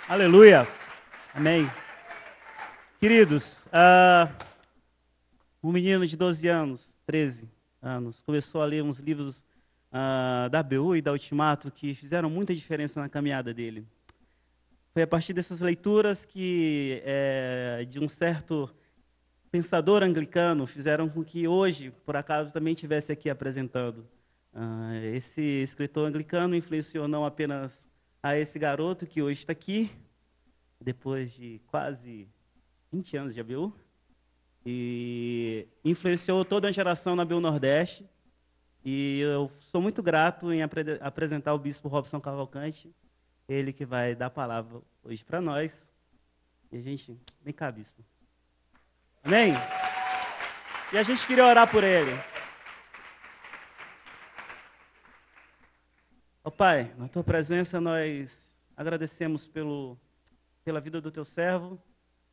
[SPEAKER 13] Aleluia. Amém. Queridos, um menino de 12 anos, 13 anos, começou a ler uns livros da ABU e da Ultimato que fizeram muita diferença na caminhada dele. Foi a partir dessas leituras que, de um certo pensador anglicano, fizeram com que hoje, por acaso, também estivesse aqui apresentando. Esse escritor anglicano influenciou não apenas a esse garoto que hoje está aqui, depois de quase 20 anos de ABU, e influenciou toda a geração na ABU Nordeste. E eu sou muito grato em apresentar o bispo Robson Cavalcante, ele que vai dar a palavra hoje para nós. E a gente, vem cá, bispo. Amém? E a gente queria orar por ele. Ó Pai, na tua presença nós agradecemos pela vida do teu servo,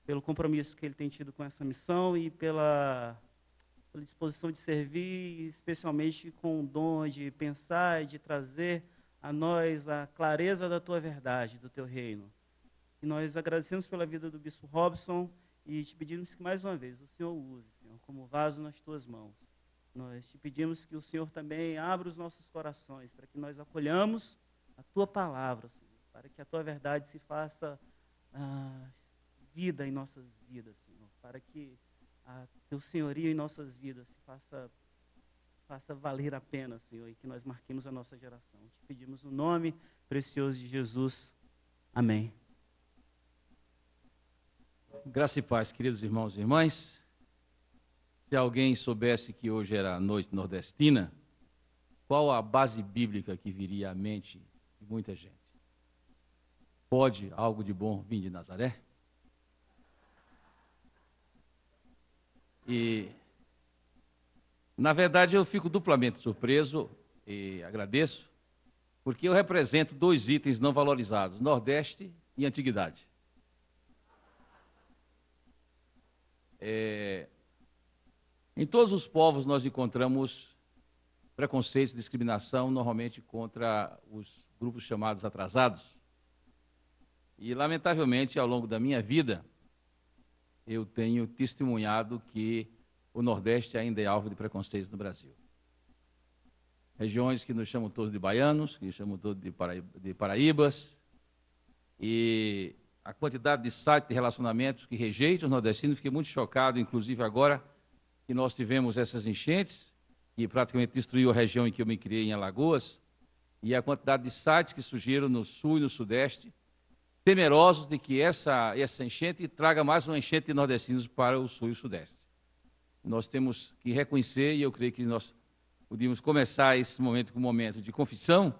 [SPEAKER 13] pelo compromisso que ele tem tido com essa missão e pela disposição de servir, especialmente com o dom de pensar e de trazer a nós a clareza da tua verdade, do teu reino. E nós agradecemos pela vida do bispo Robson e te pedimos que mais uma vez o Senhor use, Senhor, como vaso nas tuas mãos. Nós te pedimos que o Senhor também abra os nossos corações para que nós acolhamos a tua palavra, Senhor, para que a tua verdade se faça vida em nossas vidas, Senhor, para que a teu senhorio em nossas vidas se faça valer a pena, Senhor, e que nós marquemos a nossa geração. Te pedimos no nome precioso de Jesus. Amém.
[SPEAKER 16] Graça e paz, queridos irmãos e irmãs. Se alguém soubesse que hoje era a noite nordestina, qual a base bíblica que viria à mente de muita gente? Pode algo de bom vir de Nazaré? E, na verdade, eu fico duplamente surpreso e agradeço, porque eu represento dois itens não valorizados, Nordeste e Antiguidade. Em todos os povos nós encontramos preconceitos e discriminação, normalmente contra os grupos chamados atrasados. E, lamentavelmente, ao longo da minha vida, eu tenho testemunhado que o Nordeste ainda é alvo de preconceitos no Brasil. Regiões que nos chamam todos de baianos, que nos chamam todos de paraíbas, e a quantidade de sites de relacionamentos que rejeitam os nordestinos. Fiquei muito chocado, inclusive agora, que nós tivemos essas enchentes, que praticamente destruiu a região em que eu me criei, em Alagoas, e a quantidade de sites que surgiram no Sul e no Sudeste, temerosos de que essa enchente traga mais uma enchente de nordestinos para o Sul e o Sudeste. Nós temos que reconhecer, e eu creio que nós podíamos começar esse momento com um momento de confissão,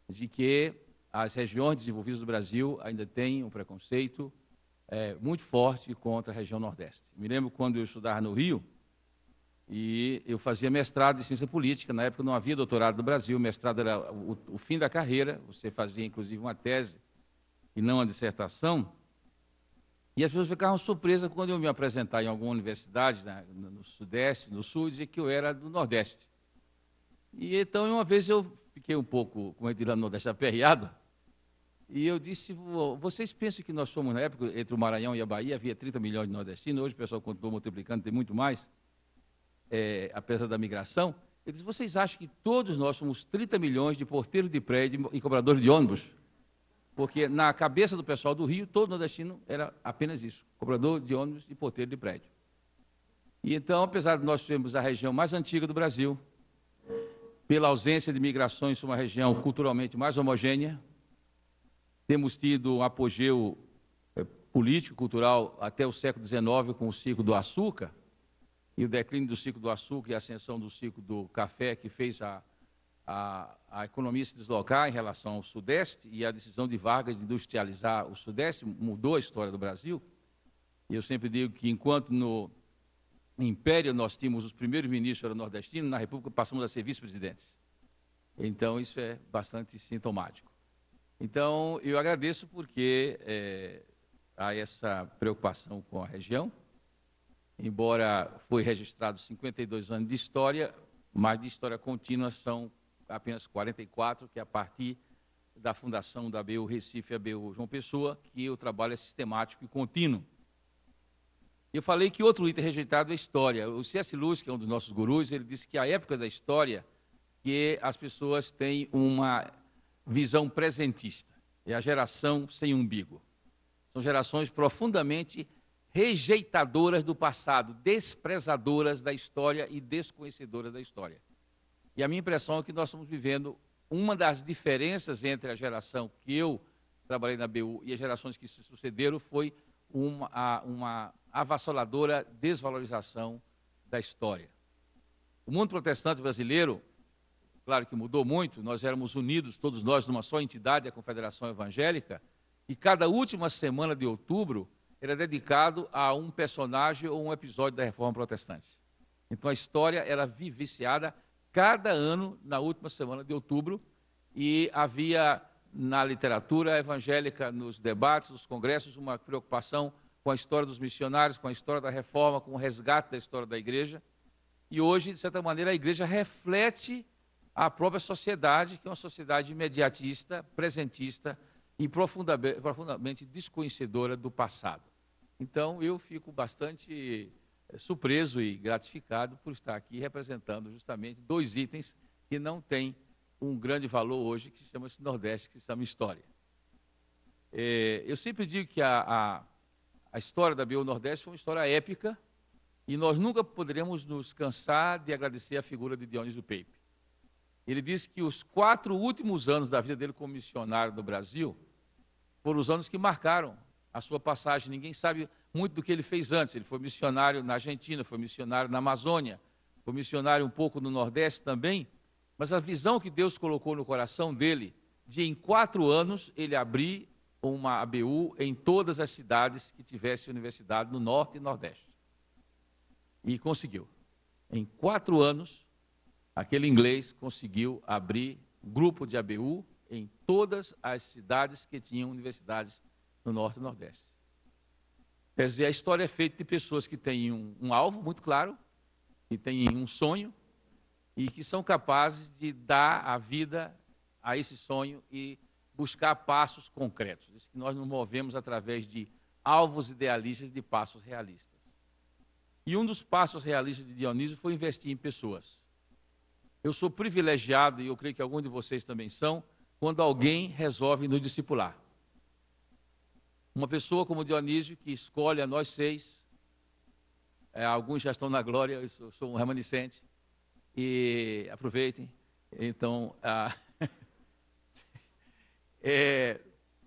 [SPEAKER 16] de que as regiões desenvolvidas do Brasil ainda têm um preconceito muito forte contra a região Nordeste. Me lembro quando eu estudava no Rio, E eu fazia mestrado em ciência política. Na época não havia doutorado no Brasil, o mestrado era o fim da carreira, você fazia inclusive uma tese e não uma dissertação. E as pessoas ficavam surpresas quando eu me apresentar em alguma universidade, no Sudeste, no Sul, dizer que eu era do Nordeste. E então, uma vez eu fiquei um pouco, como é que diz lá no Nordeste, aperreado, e eu disse, vocês pensam que nós somos, na época, entre o Maranhão e a Bahia, havia 30 milhões de nordestinos, hoje o pessoal continuou multiplicando, tem muito mais, apesar da migração. Eu disse, vocês acham que todos nós somos 30 milhões de porteiros de prédio e cobradores de ônibus? Porque na cabeça do pessoal do Rio, todo nordestino era apenas isso, cobrador de ônibus e porteiro de prédio. E então, apesar de nós sermos a região mais antiga do Brasil, pela ausência de migrações, somos uma região culturalmente mais homogênea, temos tido um apogeu político, cultural, até o século XIX, com o ciclo do açúcar, e o declínio do ciclo do açúcar e a ascensão do ciclo do café, que fez a economia se deslocar em relação ao Sudeste, e a decisão de Vargas de industrializar o Sudeste mudou a história do Brasil. E eu sempre digo que, enquanto no Império nós tínhamos os primeiros ministros nordestinos, na República passamos a ser vice-presidentes. Então, isso é bastante sintomático. Então, eu agradeço porque há essa preocupação com a região. Embora foi registrado 52 anos de história, mas de história contínua são apenas 44, que é a partir da fundação da ABU Recife e ABU João Pessoa, que o trabalho é sistemático e contínuo. Eu falei que outro item rejeitado é a história. O C.S. Lewis, que é um dos nossos gurus, ele disse que a época da história que as pessoas têm uma visão presentista. É a geração sem umbigo. São gerações profundamente rejeitadoras do passado, desprezadoras da história e desconhecedoras da história. E a minha impressão é que nós estamos vivendo uma das diferenças entre a geração que eu trabalhei na BU e as gerações que se sucederam foi uma avassaladora desvalorização da história. O mundo protestante brasileiro, claro que mudou muito, nós éramos unidos, todos nós, numa só entidade, a Confederação Evangélica, e cada última semana de outubro era dedicado a um personagem ou um episódio da Reforma Protestante. Então a história era vivenciada cada ano na última semana de outubro e havia na literatura evangélica, nos debates, nos congressos, uma preocupação com a história dos missionários, com a história da Reforma, com o resgate da história da Igreja. E hoje, de certa maneira, a Igreja reflete a própria sociedade, que é uma sociedade imediatista, presentista e profundamente desconhecedora do passado. Então, eu fico bastante surpreso e gratificado por estar aqui representando justamente dois itens que não têm um grande valor hoje, que chama-se Nordeste, que chama História. Eu sempre digo que a história da BU Nordeste foi uma história épica e nós nunca poderemos nos cansar de agradecer a figura de Dionísio Pepe. Ele disse que os 4 últimos anos da vida dele como missionário no Brasil foram os anos que marcaram a sua passagem. Ninguém sabe muito do que ele fez antes. Ele foi missionário na Argentina, foi missionário na Amazônia, foi missionário um pouco no Nordeste também, mas a visão que Deus colocou no coração dele, de em 4 anos ele abrir uma ABU em todas as cidades que tivessem universidade no Norte e Nordeste. E conseguiu. Em 4 anos, aquele inglês conseguiu abrir um grupo de ABU em todas as cidades que tinham universidades no Norte e Nordeste. Quer dizer, a história é feita de pessoas que têm um alvo muito claro, que têm um sonho e que são capazes de dar a vida a esse sonho e buscar passos concretos. Diz que nós nos movemos através de alvos idealistas e de passos realistas. E um dos passos realistas de Dionísio foi investir em pessoas. Eu sou privilegiado, e eu creio que alguns de vocês também são, quando alguém resolve nos discipular. Uma pessoa como Dionísio, que escolhe a nós 6, alguns já estão na glória, eu sou um remanescente, e aproveitem. Então,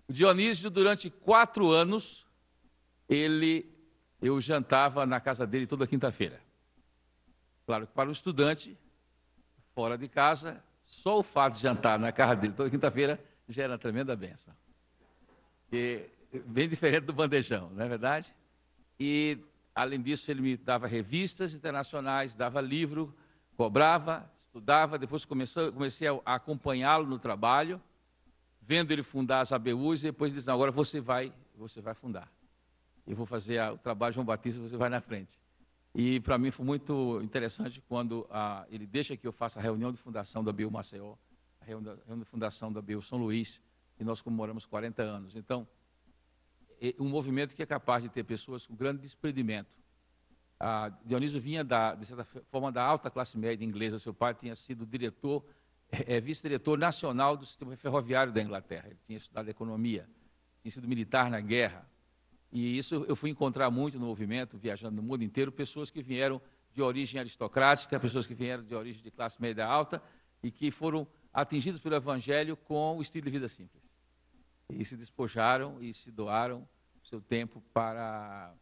[SPEAKER 16] o Dionísio, durante 4 anos, eu jantava na casa dele toda quinta-feira. Claro que para um estudante, fora de casa, só o fato de jantar na casa dele toda quinta-feira já era uma tremenda bênção. Bem diferente do bandejão, não é verdade? E Além disso, ele me dava revistas internacionais, dava livro, cobrava, estudava. Depois comecei a acompanhá-lo no trabalho, vendo ele fundar as ABUs, e depois disse, agora você vai fundar. Eu vou fazer o trabalho de João Batista, você vai na frente. E para mim foi muito interessante quando ele deixa que eu faça a reunião de fundação da ABU Maceió, a reunião de fundação da ABU São Luís, e nós comemoramos 40 anos. Então, um movimento que é capaz de ter pessoas com grande desprendimento. Dionísio vinha, de certa forma, da alta classe média inglesa. Seu pai tinha sido vice-diretor nacional do sistema ferroviário da Inglaterra. Ele tinha estudado economia, tinha sido militar na guerra. E isso eu fui encontrar muito no movimento, viajando no mundo inteiro, pessoas que vieram de origem aristocrática, pessoas que vieram de origem de classe média alta e que foram atingidos pelo Evangelho com o estilo de vida simples. E se despojaram e se doaram o seu tempo para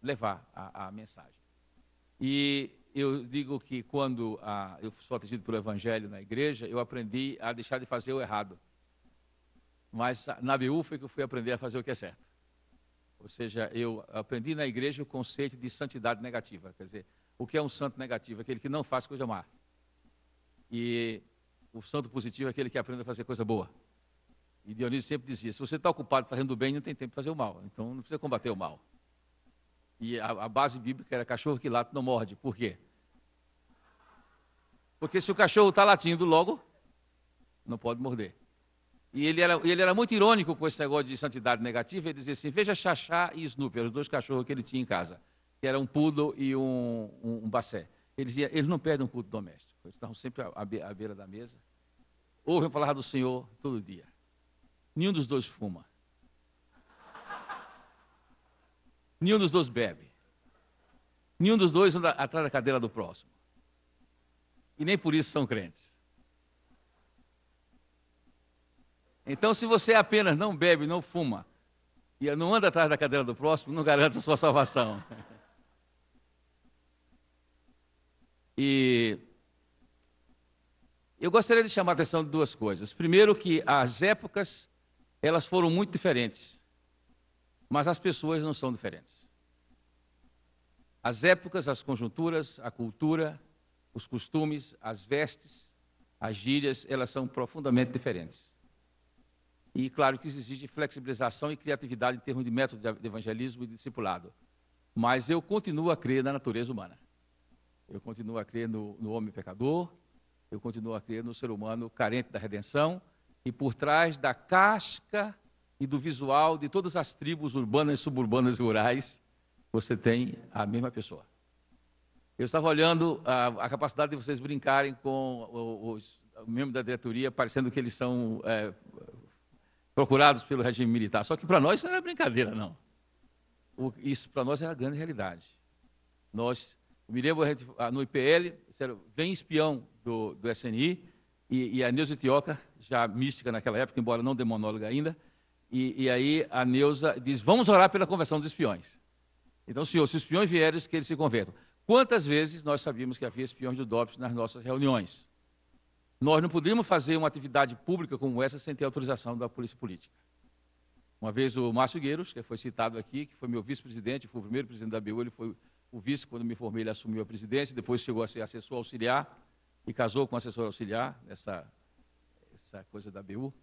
[SPEAKER 16] levar a mensagem. E eu digo que quando eu sou atingido pelo Evangelho na igreja, eu aprendi a deixar de fazer o errado. Mas na ABU foi que eu fui aprender a fazer o que é certo. Ou seja, eu aprendi na igreja o conceito de santidade negativa. Quer dizer, o que é um santo negativo? Aquele que não faz coisa má. E o santo positivo é aquele que aprende a fazer coisa boa. E Dionísio sempre dizia, se você está ocupado fazendo o bem, não tem tempo de fazer o mal. Então, não precisa combater o mal. E a base bíblica era cachorro que late não morde. Por quê? Porque se o cachorro está latindo logo, não pode morder. E ele era muito irônico com esse negócio de santidade negativa. Ele dizia assim, veja Xaxá e Snoopy, os dois cachorros que ele tinha em casa, que era um poodle e um bassé. Ele dizia, eles não perdem um culto doméstico. Eles estavam sempre à beira da mesa. Ouvem a palavra do Senhor todo dia. Nenhum dos dois fuma. Nenhum dos dois bebe. Nenhum dos dois anda atrás da cadeira do próximo. E nem por isso são crentes. Então, se você apenas não bebe, não fuma, e não anda atrás da cadeira do próximo, não garante a sua salvação. E eu gostaria de chamar a atenção de duas coisas. Primeiro, que as épocas, elas foram muito diferentes, mas as pessoas não são diferentes. As épocas, as conjunturas, a cultura, os costumes, as vestes, as gírias, elas são profundamente diferentes. E claro que exige flexibilização e criatividade em termos de método de evangelismo e de discipulado. Mas eu continuo a crer na natureza humana. Eu continuo a crer no homem pecador, eu continuo a crer no ser humano carente da redenção, e por trás da casca e do visual de todas as tribos urbanas, suburbanas e rurais, você tem a mesma pessoa. Eu estava olhando a capacidade de vocês brincarem com os membros da diretoria, parecendo que eles são procurados pelo regime militar. Só que para nós isso não é brincadeira, não. Isso para nós é a grande realidade. Me lembro no IPL, disseram, vem espião do SNI, e a Neuza Itioca, já mística naquela época, embora não demonóloga ainda, e aí a Neuza diz, vamos orar pela conversão dos espiões. Então, senhor, se os espiões vierem, que eles se convertam. Quantas vezes nós sabíamos que havia espiões do DOPS nas nossas reuniões? Nós não poderíamos fazer uma atividade pública como essa sem ter autorização da Polícia Política. Uma vez o Márcio Gueiros, que foi citado aqui, que foi meu vice-presidente, foi o primeiro presidente da ABU, ele foi o vice, quando me formei, ele assumiu a presidência, depois chegou a ser assessor auxiliar, e casou com o assessor auxiliar, essa coisa da ABU.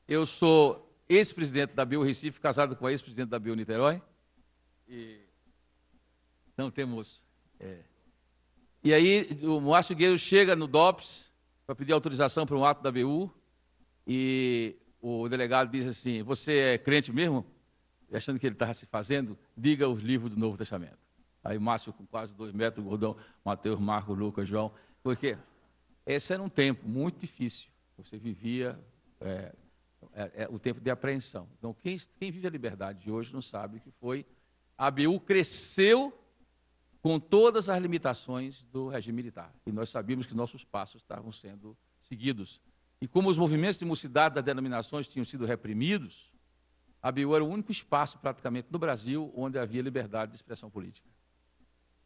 [SPEAKER 16] Eu sou ex-presidente da ABU Recife, casado com a ex-presidente da ABU Niterói, e não temos... E aí o Márcio Gueiros chega no DOPS para pedir autorização para um ato da ABU, e o delegado diz assim, você é crente mesmo? E achando que ele estava se fazendo, diga os livros do Novo Testamento. Aí Márcio, com quase 2 metros, gordão, Mateus, Marcos, Lucas, João, porque esse era um tempo muito difícil. Você vivia o tempo de apreensão. Então, quem vive a liberdade de hoje não sabe o que foi. A ABU cresceu com todas as limitações do regime militar. E nós sabíamos que nossos passos estavam sendo seguidos. E como os movimentos de mocidade das denominações tinham sido reprimidos, a ABU era o único espaço, praticamente, no Brasil, onde havia liberdade de expressão política.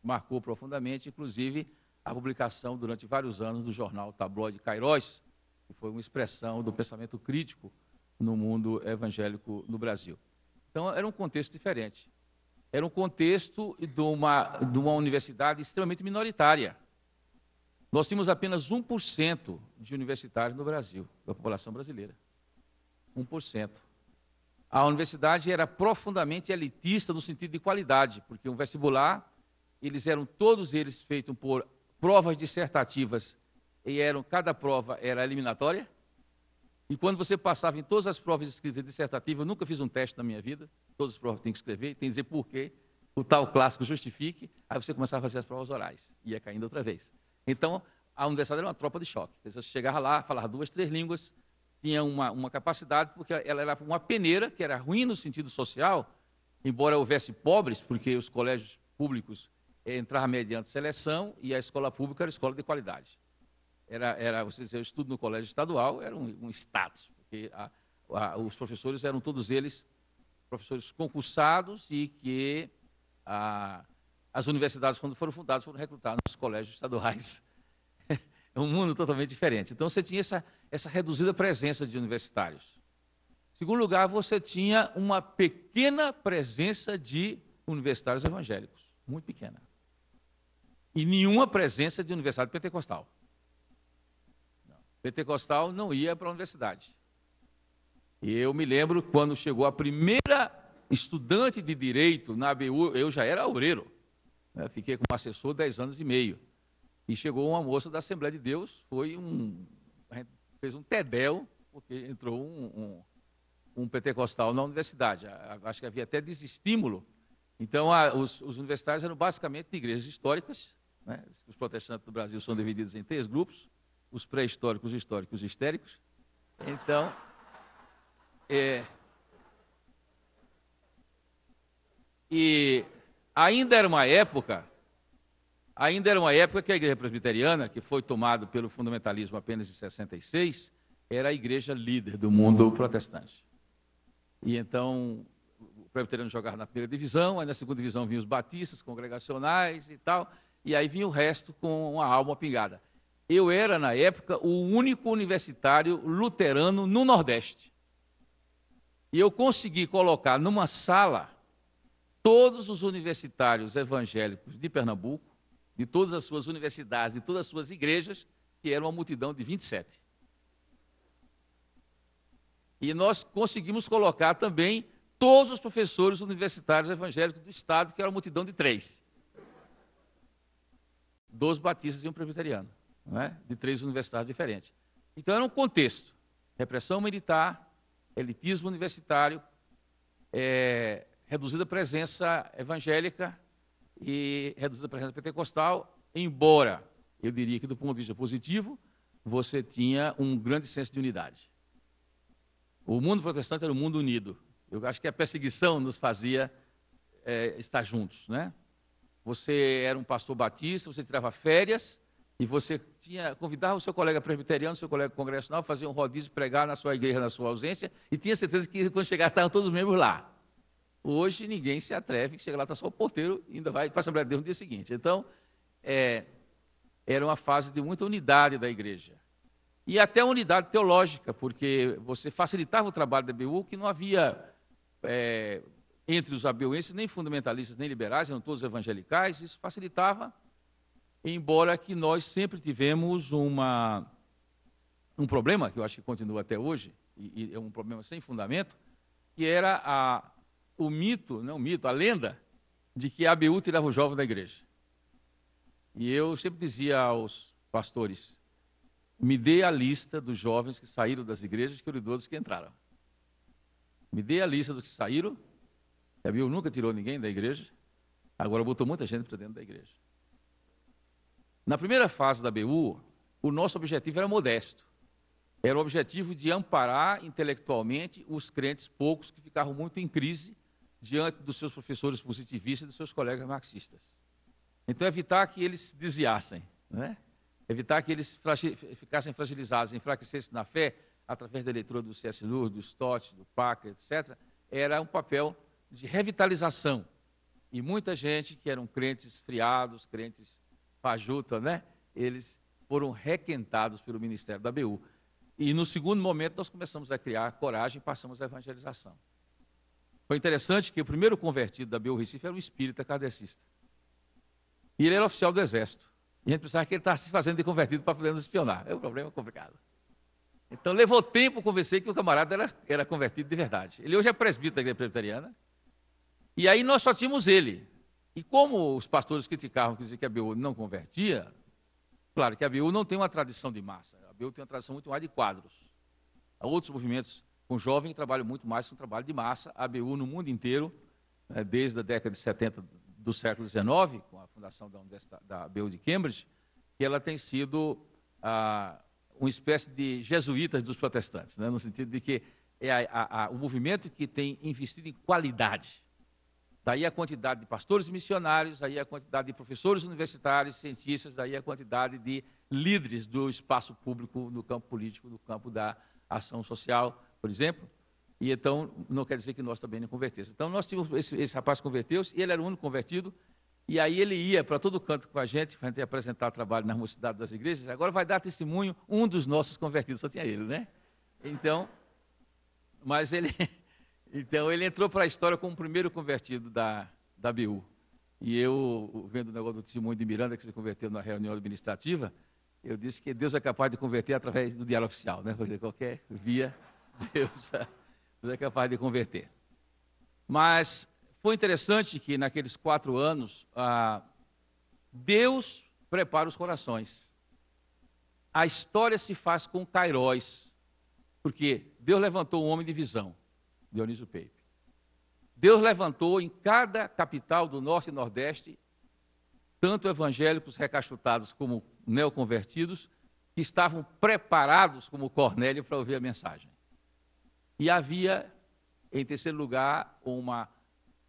[SPEAKER 16] Marcou profundamente, inclusive, a publicação, durante vários anos, do jornal tabloide Cairós, que foi uma expressão do pensamento crítico no mundo evangélico no Brasil. Então, era um contexto diferente. Era um contexto de uma universidade extremamente minoritária. Nós tínhamos apenas 1% de universitários no Brasil, da população brasileira. 1%. A universidade era profundamente elitista no sentido de qualidade, porque o vestibular, todos eles feitos por provas dissertativas, e cada prova era eliminatória. E quando você passava em todas as provas escritas dissertativas, eu nunca fiz um teste na minha vida, todas as provas tem que escrever, tem que dizer por quê, o tal clássico justifique, aí você começava a fazer as provas orais, ia caindo outra vez. Então, a universidade era uma tropa de choque. Você chegava lá, falava 2, 3 línguas, tinha uma capacidade, porque ela era uma peneira, que era ruim no sentido social, embora houvesse pobres, porque os colégios públicos entravam mediante seleção, e a escola pública era escola de qualidade. Você dizer, o estudo no colégio estadual era um status, porque os professores eram todos eles professores concursados e que as universidades, quando foram fundadas, foram recrutadas nos colégios estaduais. É um mundo totalmente diferente. Então, você tinha essa reduzida presença de universitários. Em segundo lugar, você tinha uma pequena presença de universitários evangélicos, muito pequena. E nenhuma presença de universidade pentecostal. Pentecostal não ia para a universidade. E eu me lembro quando chegou a primeira estudante de direito na ABU, eu já era obreiro, né? Fiquei como assessor 10 anos e meio. E chegou uma moça da Assembleia de Deus, a gente fez um tedel, porque entrou um pentecostal na universidade. Acho que havia até desestímulo. Então, os universitários eram basicamente de igrejas históricas, né? Os protestantes do Brasil são divididos em 3 grupos, os pré-históricos, históricos e histéricos. Então, e ainda era uma época que a igreja presbiteriana, que foi tomada pelo fundamentalismo apenas em 66, era a igreja líder do mundo protestante. E então, o presbiteriano jogava na primeira divisão, aí na segunda divisão vinham os batistas, congregacionais e tal, e aí vinha o resto com uma alma pingada. Eu era, na época, o único universitário luterano no Nordeste. E eu consegui colocar numa sala todos os universitários evangélicos de Pernambuco, de todas as suas universidades, de todas as suas igrejas, que era uma multidão de 27. E nós conseguimos colocar também todos os professores universitários evangélicos do Estado, que era uma multidão de 3. 2 batistas e um presbiteriano. Não é? De 3 universidades diferentes. Então, era um contexto. Repressão militar, elitismo universitário, reduzida presença evangélica e reduzida presença pentecostal, embora, eu diria que do ponto de vista positivo, você tinha um grande senso de unidade. O mundo protestante era um mundo unido. Eu acho que a perseguição nos fazia estar juntos, né? Você era um pastor batista, você tirava férias, e você convidava o seu colega presbiteriano, o seu colega congregacional, fazia um rodízio, pregar na sua igreja, na sua ausência, e tinha certeza que quando chegasse estavam todos os membros lá. Hoje ninguém se atreve, que chega lá, está só o porteiro, e ainda vai para a Assembleia de Deus no dia seguinte. Então, era uma fase de muita unidade da igreja. E até unidade teológica, porque você facilitava o trabalho da ABU, que não havia, entre os abeuenses, nem fundamentalistas, nem liberais, eram todos evangelicais, isso facilitava. Embora que nós sempre tivemos um problema, que eu acho que continua até hoje, e é um problema sem fundamento, que era a lenda de que a ABU tirava o jovem da igreja. E eu sempre dizia aos pastores, me dê a lista dos jovens que saíram das igrejas, que eu lhe dou dos que entraram. Me dê a lista dos que saíram, a ABU nunca tirou ninguém da igreja, agora botou muita gente para dentro da igreja. Na primeira fase da ABU, o nosso objetivo era modesto. Era o objetivo de amparar intelectualmente os crentes poucos que ficavam muito em crise diante dos seus professores positivistas e dos seus colegas marxistas. Então, evitar que eles se desviassem, né? Evitar que eles ficassem fragilizados, enfraquecessem na fé, através da leitura do C.S. Lewis, do Stott, do Packer, etc., era um papel de revitalização. E muita gente que eram crentes esfriados, crentes fajuta, né? Eles foram requentados pelo Ministério da ABU. E no segundo momento nós começamos a criar coragem e passamos à evangelização. Foi interessante que o primeiro convertido da ABU Recife era um espírita kardecista. E ele era oficial do Exército. E a gente pensava que ele estava se fazendo de convertido para poder nos espionar. É um problema complicado. Então, levou tempo convencer que o camarada era convertido de verdade. Ele hoje é presbítero da igreja presbiteriana. E aí nós só tínhamos ele. E como os pastores criticavam, que diziam que a ABU não convertia, claro que a ABU não tem uma tradição de massa. A ABU tem uma tradição muito mais de quadros. Há outros movimentos com jovens que trabalham muito mais com trabalho de massa. A ABU no mundo inteiro, desde a década de 70 do século XIX, com a fundação da ABU de Cambridge, que ela tem sido uma espécie de jesuítas dos protestantes, né? No sentido de que é o movimento que tem investido em qualidade. Daí a quantidade de pastores e missionários, daí a quantidade de professores universitários, cientistas, daí a quantidade de líderes do espaço público, no campo político, no campo da ação social, por exemplo. E então, não quer dizer que nós também não convertêssemos. Então, nós tínhamos, esse rapaz converteu-se, e ele era o único convertido, e aí ele ia para todo canto com a gente apresentar trabalho na mocidade das igrejas. Agora vai dar testemunho um dos nossos convertidos, só tinha ele, né? Então, mas ele... Então, ele entrou para a história como o primeiro convertido da ABU. E eu, vendo o negócio do testemunho de Miranda, que se converteu na reunião administrativa, eu disse que Deus é capaz de converter através do diário oficial, né? Porque qualquer via, Deus é capaz de converter. Mas foi interessante que, naqueles 4 anos, Deus prepara os corações. A história se faz com Kairos, porque Deus levantou um homem de visão, Dionísio Peipe. Deus levantou em cada capital do Norte e Nordeste, tanto evangélicos recachutados como neoconvertidos, que estavam preparados como Cornélio para ouvir a mensagem. E havia, em terceiro lugar, uma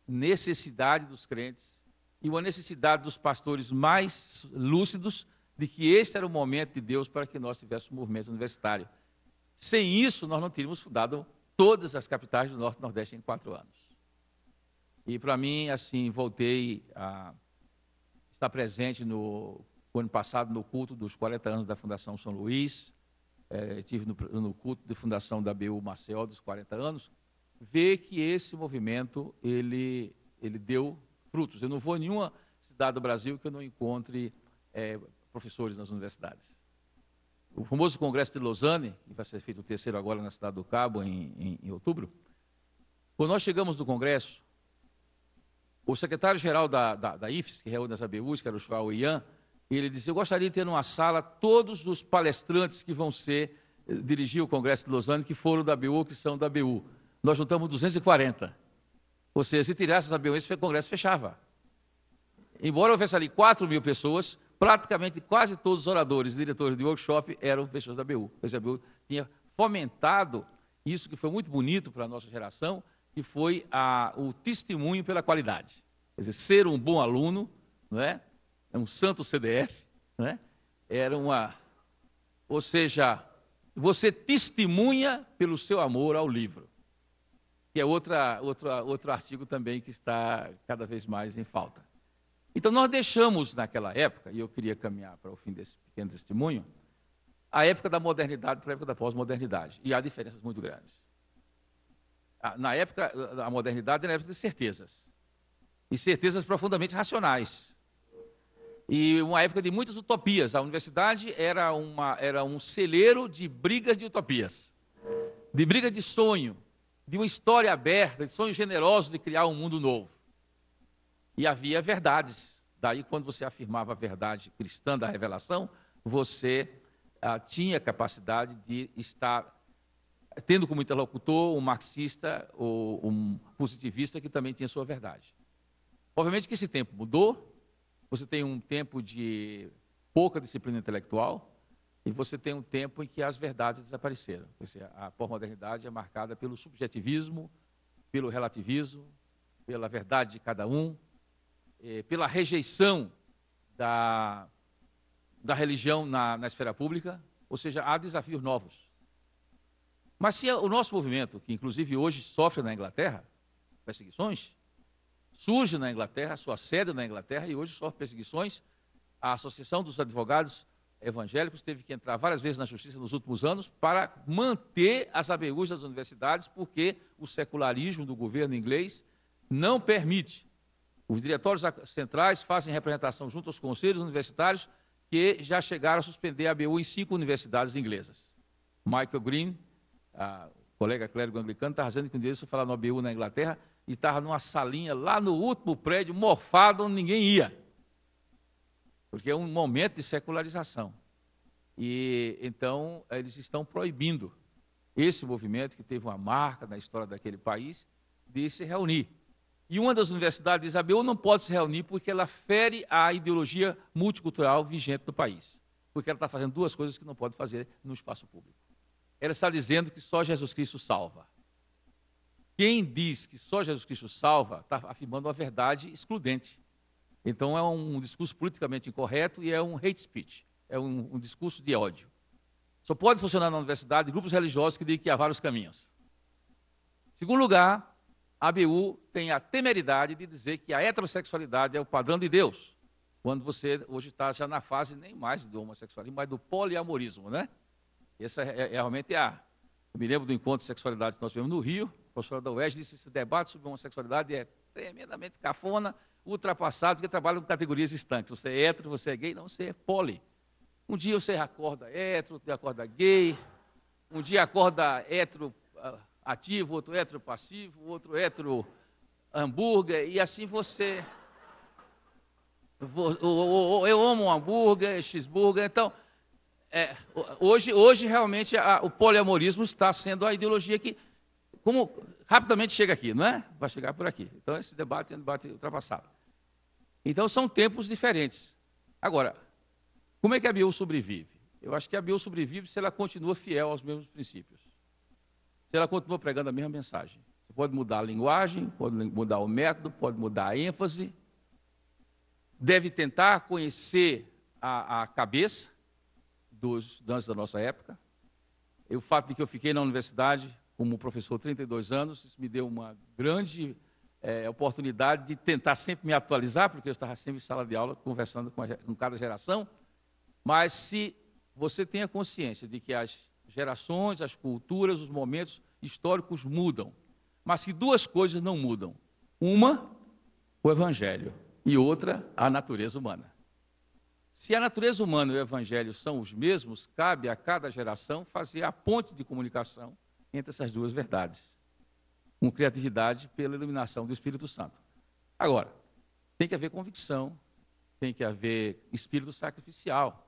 [SPEAKER 16] necessidade dos crentes e uma necessidade dos pastores mais lúcidos de que este era o momento de Deus para que nós tivéssemos um movimento universitário. Sem isso, nós não teríamos fundado todas as capitais do Norte e Nordeste em 4 anos. E, para mim, assim, voltei a estar presente no ano passado no culto dos 40 anos da Fundação São Luís, estive no culto de fundação da ABU Maceió dos 40 anos, ver que esse movimento, ele deu frutos. Eu não vou em nenhuma cidade do Brasil que eu não encontre professores nas universidades. O famoso Congresso de Lausanne, que vai ser feito o 3º agora na Cidade do Cabo, em outubro, quando nós chegamos no Congresso, o secretário-geral da IFES, que reúne as ABUs, que era o João Ian, ele disse, eu gostaria de ter numa sala todos os palestrantes que vão dirigir o Congresso de Lausanne, que foram da ABU, que são da ABU. Nós juntamos 240. Ou seja, se tirasse as ABUs, o Congresso fechava. Embora houvesse ali 4.000 pessoas, praticamente quase todos os oradores e diretores de workshop eram pessoas da ABU. A ABU tinha fomentado isso que foi muito bonito para a nossa geração, que foi o testemunho pela qualidade. Quer dizer, ser um bom aluno, não é? Um santo CDF, não é? Ou seja, você testemunha pelo seu amor ao livro, que é outro artigo também que está cada vez mais em falta. Então, nós deixamos naquela época, e eu queria caminhar para o fim desse pequeno testemunho, a época da modernidade para a época da pós-modernidade. E há diferenças muito grandes. Na época da modernidade era a época de certezas. E certezas profundamente racionais. E uma época de muitas utopias. A universidade era um celeiro de brigas de utopias. De brigas de sonho. De uma história aberta, de sonhos generosos de criar um mundo novo. E havia verdades. Daí, quando você afirmava a verdade cristã da revelação, você tinha capacidade de estar tendo como interlocutor um marxista ou um positivista que também tinha sua verdade. Obviamente que esse tempo mudou, você tem um tempo de pouca disciplina intelectual e você tem um tempo em que as verdades desapareceram. A pós-modernidade é marcada pelo subjetivismo, pelo relativismo, pela verdade de cada um, pela rejeição da religião na esfera pública, ou seja, há desafios novos. Mas se o nosso movimento, que inclusive hoje sofre na Inglaterra, perseguições, surge na Inglaterra, sua sede na Inglaterra, e hoje sofre perseguições, a Associação dos Advogados evangélicos, teve que entrar várias vezes na justiça nos últimos anos para manter as ABUs das universidades, porque o secularismo do governo inglês não permite. Os diretórios centrais fazem representação junto aos conselhos universitários, que já chegaram a suspender a ABU em 5 universidades inglesas. Michael Green, colega clérigo anglicano, estava dizendo que um dia isso falar no ABU na Inglaterra, e estava numa salinha lá no último prédio, morfado, onde ninguém ia. Porque é um momento de secularização. E então eles estão proibindo esse movimento, que teve uma marca na história daquele país, de se reunir. E uma das universidades diz: a ABU não pode se reunir porque ela fere a ideologia multicultural vigente do país. Porque ela está fazendo 2 coisas que não pode fazer no espaço público. Ela está dizendo que só Jesus Cristo salva. Quem diz que só Jesus Cristo salva está afirmando uma verdade excludente. Então é um discurso politicamente incorreto e é um hate speech, é um discurso de ódio. Só pode funcionar na universidade grupos religiosos que dizem que há vários caminhos. Segundo lugar, a ABU tem a temeridade de dizer que a heterossexualidade é o padrão de Deus, quando você hoje está já na fase nem mais do homossexualismo, mas do poliamorismo, né? Essa realmente a... Eu me lembro do encontro de sexualidade que nós tivemos no Rio, a professora da UERJ disse que esse debate sobre homossexualidade é tremendamente cafona, ultrapassado, porque trabalha com categorias estanques. Você é hétero, você é gay, não, você é poli. Um dia você acorda hétero, outro dia acorda gay, um dia acorda hétero ativo, outro hétero passivo, outro hétero hambúrguer, e assim você... Eu amo um hambúrguer, cheeseburger, então... hoje realmente o poliamorismo está sendo a ideologia que, como rapidamente chega aqui, não é? Vai chegar por aqui. Então esse debate é um debate ultrapassado. Então são tempos diferentes. Agora, como é que a ABU sobrevive? Eu acho que a ABU sobrevive se ela continua fiel aos mesmos princípios. Se ela continua pregando a mesma mensagem. Você pode mudar a linguagem, pode mudar o método, pode mudar a ênfase. Deve tentar conhecer a cabeça dos estudantes da nossa época. E o fato de que eu fiquei na universidade como professor 32 anos, isso me deu uma grande oportunidade de tentar sempre me atualizar, porque eu estava sempre em sala de aula conversando com cada geração. Mas se você tem a consciência de que as gerações, as culturas, os momentos históricos mudam, mas que 2 coisas não mudam. Uma, o Evangelho, e outra, a natureza humana. Se a natureza humana e o Evangelho são os mesmos, cabe a cada geração fazer a ponte de comunicação entre essas 2 verdades, com criatividade pela iluminação do Espírito Santo. Agora, tem que haver convicção, tem que haver espírito sacrificial.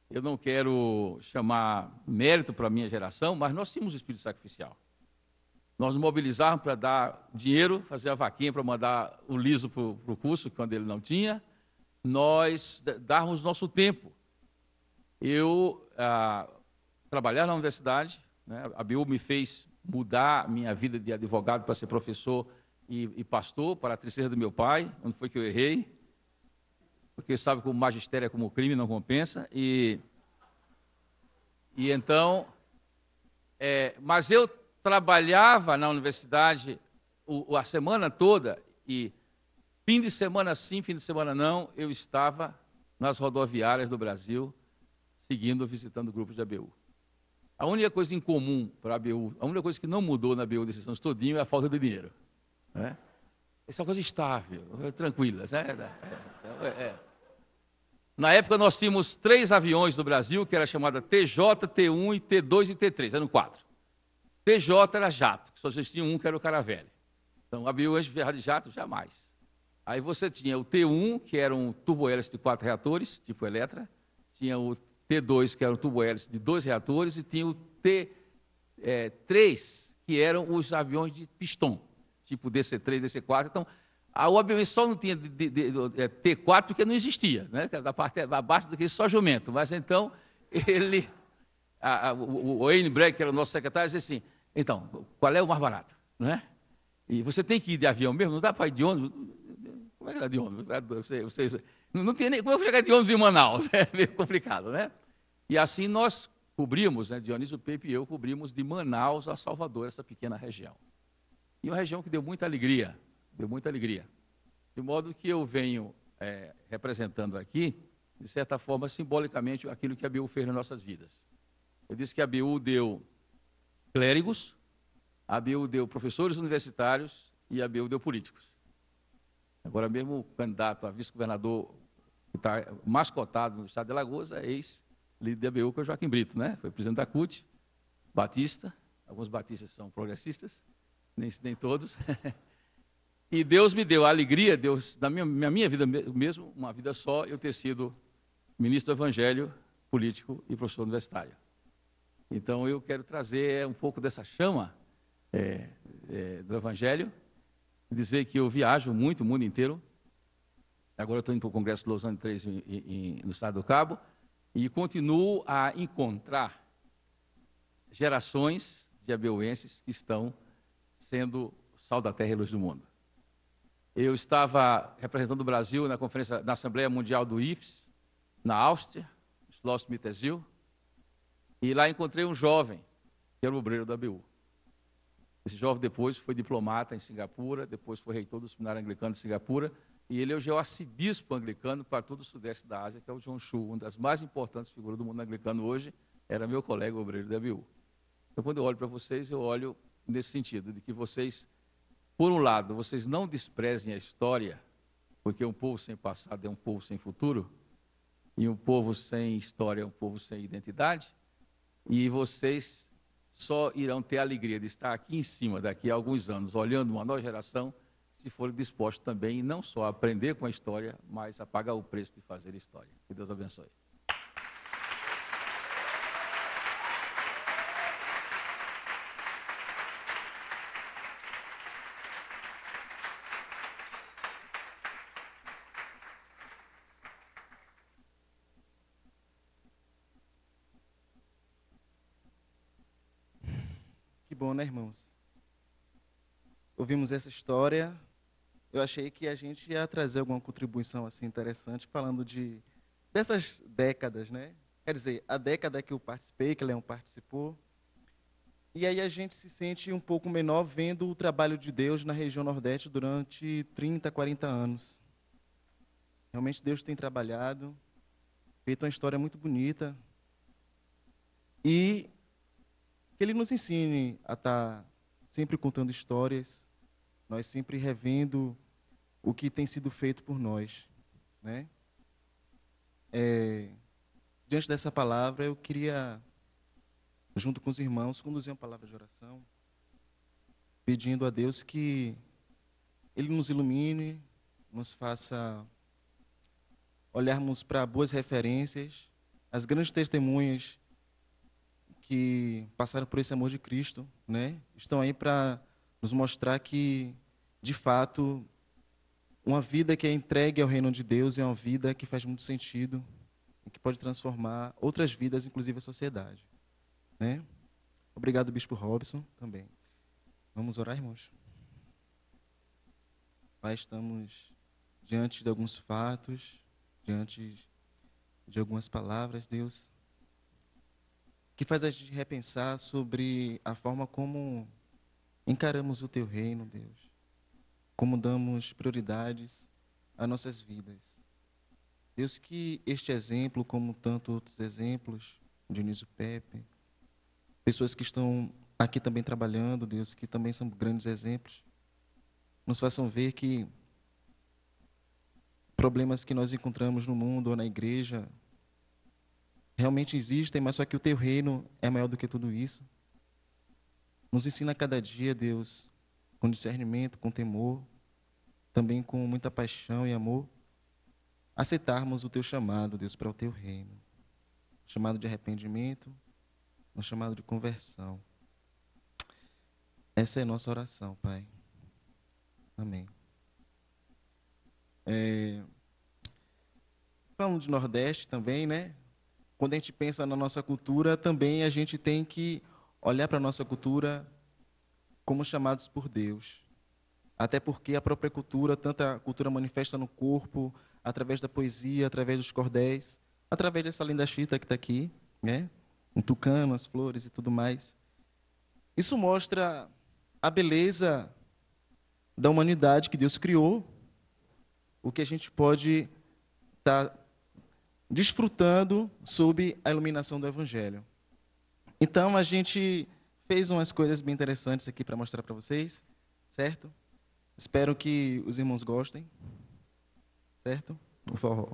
[SPEAKER 16] Eu não quero chamar mérito para a minha geração, mas nós tínhamos espírito sacrificial. Nós nos mobilizávamos para dar dinheiro, fazer a vaquinha para mandar o liso para o curso, quando ele não tinha. Nós darmos nosso tempo. Eu trabalhar na universidade, né, a ABU me fez mudar minha vida de advogado para ser professor e pastor, para a tristeza do meu pai, onde foi que eu errei, porque sabe que o magistério é como o crime, não compensa, e então, mas eu trabalhava na universidade a semana toda, e fim de semana sim, fim de semana não, eu estava nas rodoviárias do Brasil, visitando grupos de ABU. A única coisa em comum para a ABU, a única coisa que não mudou na ABU desses anos todinho é a falta de dinheiro. Né? Essa é uma coisa estável, tranquila. Né? Na época nós tínhamos 3 aviões no Brasil, que era chamada TJ, T1, T2 e T3, eram 4. TJ era jato, só existia um que era o Caravelle. Então, a ABU antes de viajar de jato, jamais. Aí você tinha o T1, que era um turbohélice de 4 reatores, tipo Eletra, tinha o T2, que era um turbohélice de 2 reatores, e tinha o T3, que eram os aviões de pistão, tipo DC-3, DC-4. Então, a UABM só não tinha T4 porque não existia, né? Da parte abaixo do que só jumento. Mas então, ele, o Wayne Bragg, que era o nosso secretário, disse assim: então, qual é o mais barato? Né? E você tem que ir de avião mesmo, não dá para ir de ônibus? Como é que dá de ônibus? Não tem nem como eu vou chegar de ônibus em Manaus, é meio complicado, né? E assim nós cobrimos, né, Dionísio Pepe e eu cobrimos de Manaus a Salvador, essa pequena região. E uma região que deu muita alegria. De modo que eu venho representando aqui de certa forma, simbolicamente, aquilo que a ABU fez nas nossas vidas. Eu disse que a ABU deu clérigos, a ABU deu professores universitários e a ABU deu políticos. Agora mesmo o candidato a vice-governador que está mascotado no estado de Alagoas é ex-líder da ABU, que é o Joaquim Brito, né? Foi presidente da CUT, batista, alguns batistas são progressistas, nem todos. E Deus me deu a alegria, Deus, na minha vida mesmo, uma vida só, eu ter sido ministro do Evangelho, político e professor universitário. Então, eu quero trazer um pouco dessa chama do Evangelho, dizer que eu viajo muito, o mundo inteiro. Agora eu estou indo para o Congresso de Lausanne 3 no Estado do Cabo, e continuo a encontrar gerações de abeuenses que estão sendo sal da terra e luz do mundo. Eu estava representando o Brasil na Assembleia Mundial do IFES, na Áustria, Schloss Mittersill, e lá encontrei um jovem, que era o obreiro da ABU. Esse jovem depois foi diplomata em Singapura, depois foi reitor do Seminário Anglicano de Singapura, e ele hoje é o arcebispo anglicano para todo o sudeste da Ásia, que é o John Shu, uma das mais importantes figuras do mundo anglicano hoje, era meu colega obreiro da ABU. Então, quando eu olho para vocês, eu olho nesse sentido, de que vocês, por um lado, vocês não desprezem a história, porque um povo sem passado é um povo sem futuro, e um povo sem história é um povo sem identidade, e vocês só irão ter a alegria de estar aqui em cima, daqui a alguns anos, olhando uma nova geração, se forem dispostos também, não só a aprender com a história, mas a pagar o preço de fazer história. Que Deus abençoe.
[SPEAKER 12] Que bom, né, irmãos? Ouvimos essa história. Eu achei que a gente ia trazer alguma contribuição assim interessante, falando dessas décadas, né? Quer dizer, a década que eu participei, que Leão participou. E aí a gente se sente um pouco menor vendo o trabalho de Deus na região Nordeste durante 30, 40 anos. Realmente Deus tem trabalhado, feito uma história muito bonita. E que Ele nos ensine a estar sempre contando histórias, nós sempre revendo o que tem sido feito por nós, né? Diante dessa palavra, eu queria, junto com os irmãos, conduzir uma palavra de oração, pedindo a Deus que Ele nos ilumine, nos faça olharmos para boas referências, as grandes testemunhas que passaram por esse amor de Cristo, né? Estão aí para nos mostrar que, de fato, uma vida que é entregue ao reino de Deus é uma vida que faz muito sentido e que pode transformar outras vidas, inclusive a sociedade, né? Obrigado, Bispo Robson, também. Vamos orar, irmãos? Pai, estamos diante de alguns fatos, diante de algumas palavras, Deus, que faz a gente repensar sobre a forma como encaramos o Teu reino, Deus. Como damos prioridades às nossas vidas. Deus, que este exemplo, como tantos outros exemplos, Dionísio Pepe, pessoas que estão aqui também trabalhando, Deus, que também são grandes exemplos, nos façam ver que problemas que nós encontramos no mundo ou na igreja realmente existem, mas só que o Teu reino é maior do que tudo isso. Nos ensina a cada dia, Deus, com discernimento, com temor, também com muita paixão e amor, aceitarmos o Teu chamado, Deus, para o Teu reino. Chamado de arrependimento, um chamado de conversão. Essa é a nossa oração, Pai. Amém. Falando de Nordeste também, né? Quando a gente pensa na nossa cultura, também a gente tem que olhar para a nossa cultura como chamados por Deus. Até porque a própria cultura, tanta cultura manifesta no corpo, através da poesia, através dos cordéis, através dessa linda chita que está aqui, né? Um tucano, as flores e tudo mais. Isso mostra a beleza da humanidade que Deus criou, o que a gente pode estar desfrutando sob a iluminação do Evangelho. Então, a gente fez umas coisas bem interessantes aqui para mostrar para vocês, certo? Espero que os irmãos gostem, certo? O forró.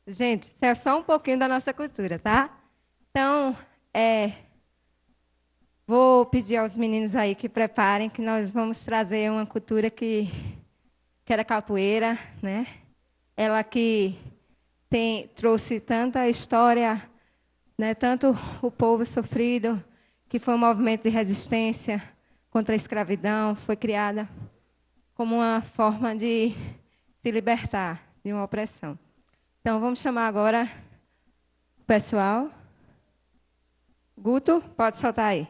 [SPEAKER 2] Gente, isso é só um pouquinho da nossa cultura, tá? Então, vou pedir aos meninos aí que preparem, que nós vamos trazer uma cultura que era capoeira, né? Ela que trouxe tanta história, né? Tanto o povo sofrido, que foi um movimento de resistência contra a escravidão, foi criada como uma forma de se libertar de uma opressão. Então, vamos chamar agora o pessoal. Guto, pode soltar aí.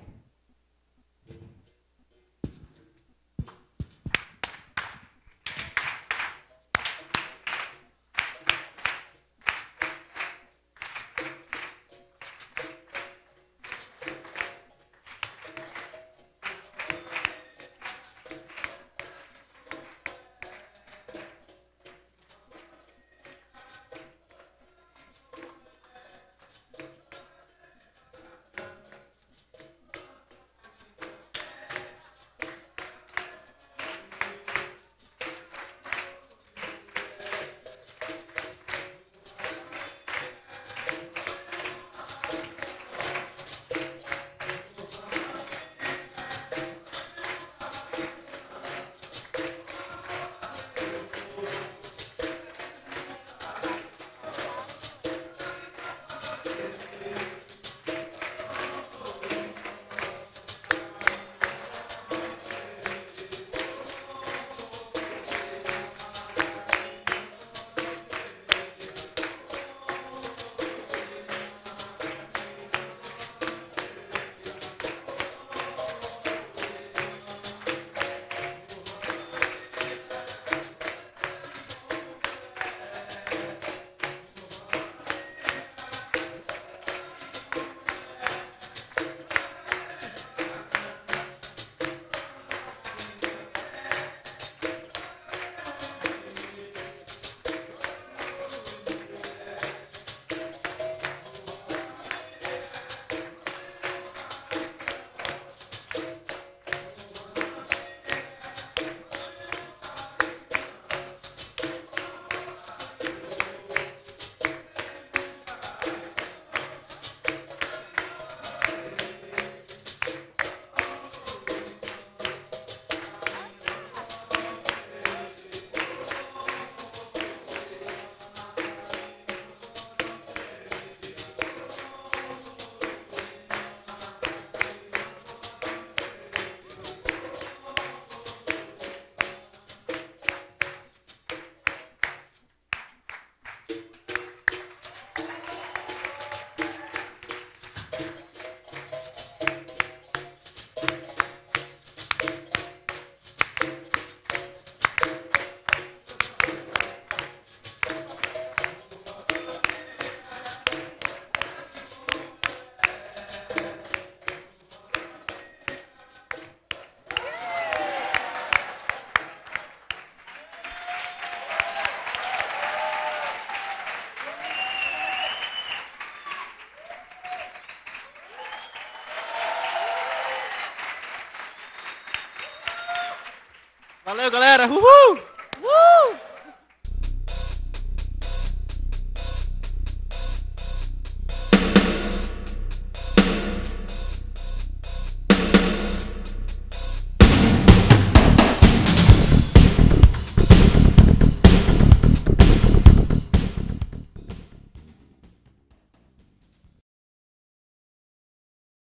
[SPEAKER 12] Valeu, galera. Uhul!
[SPEAKER 8] Uh!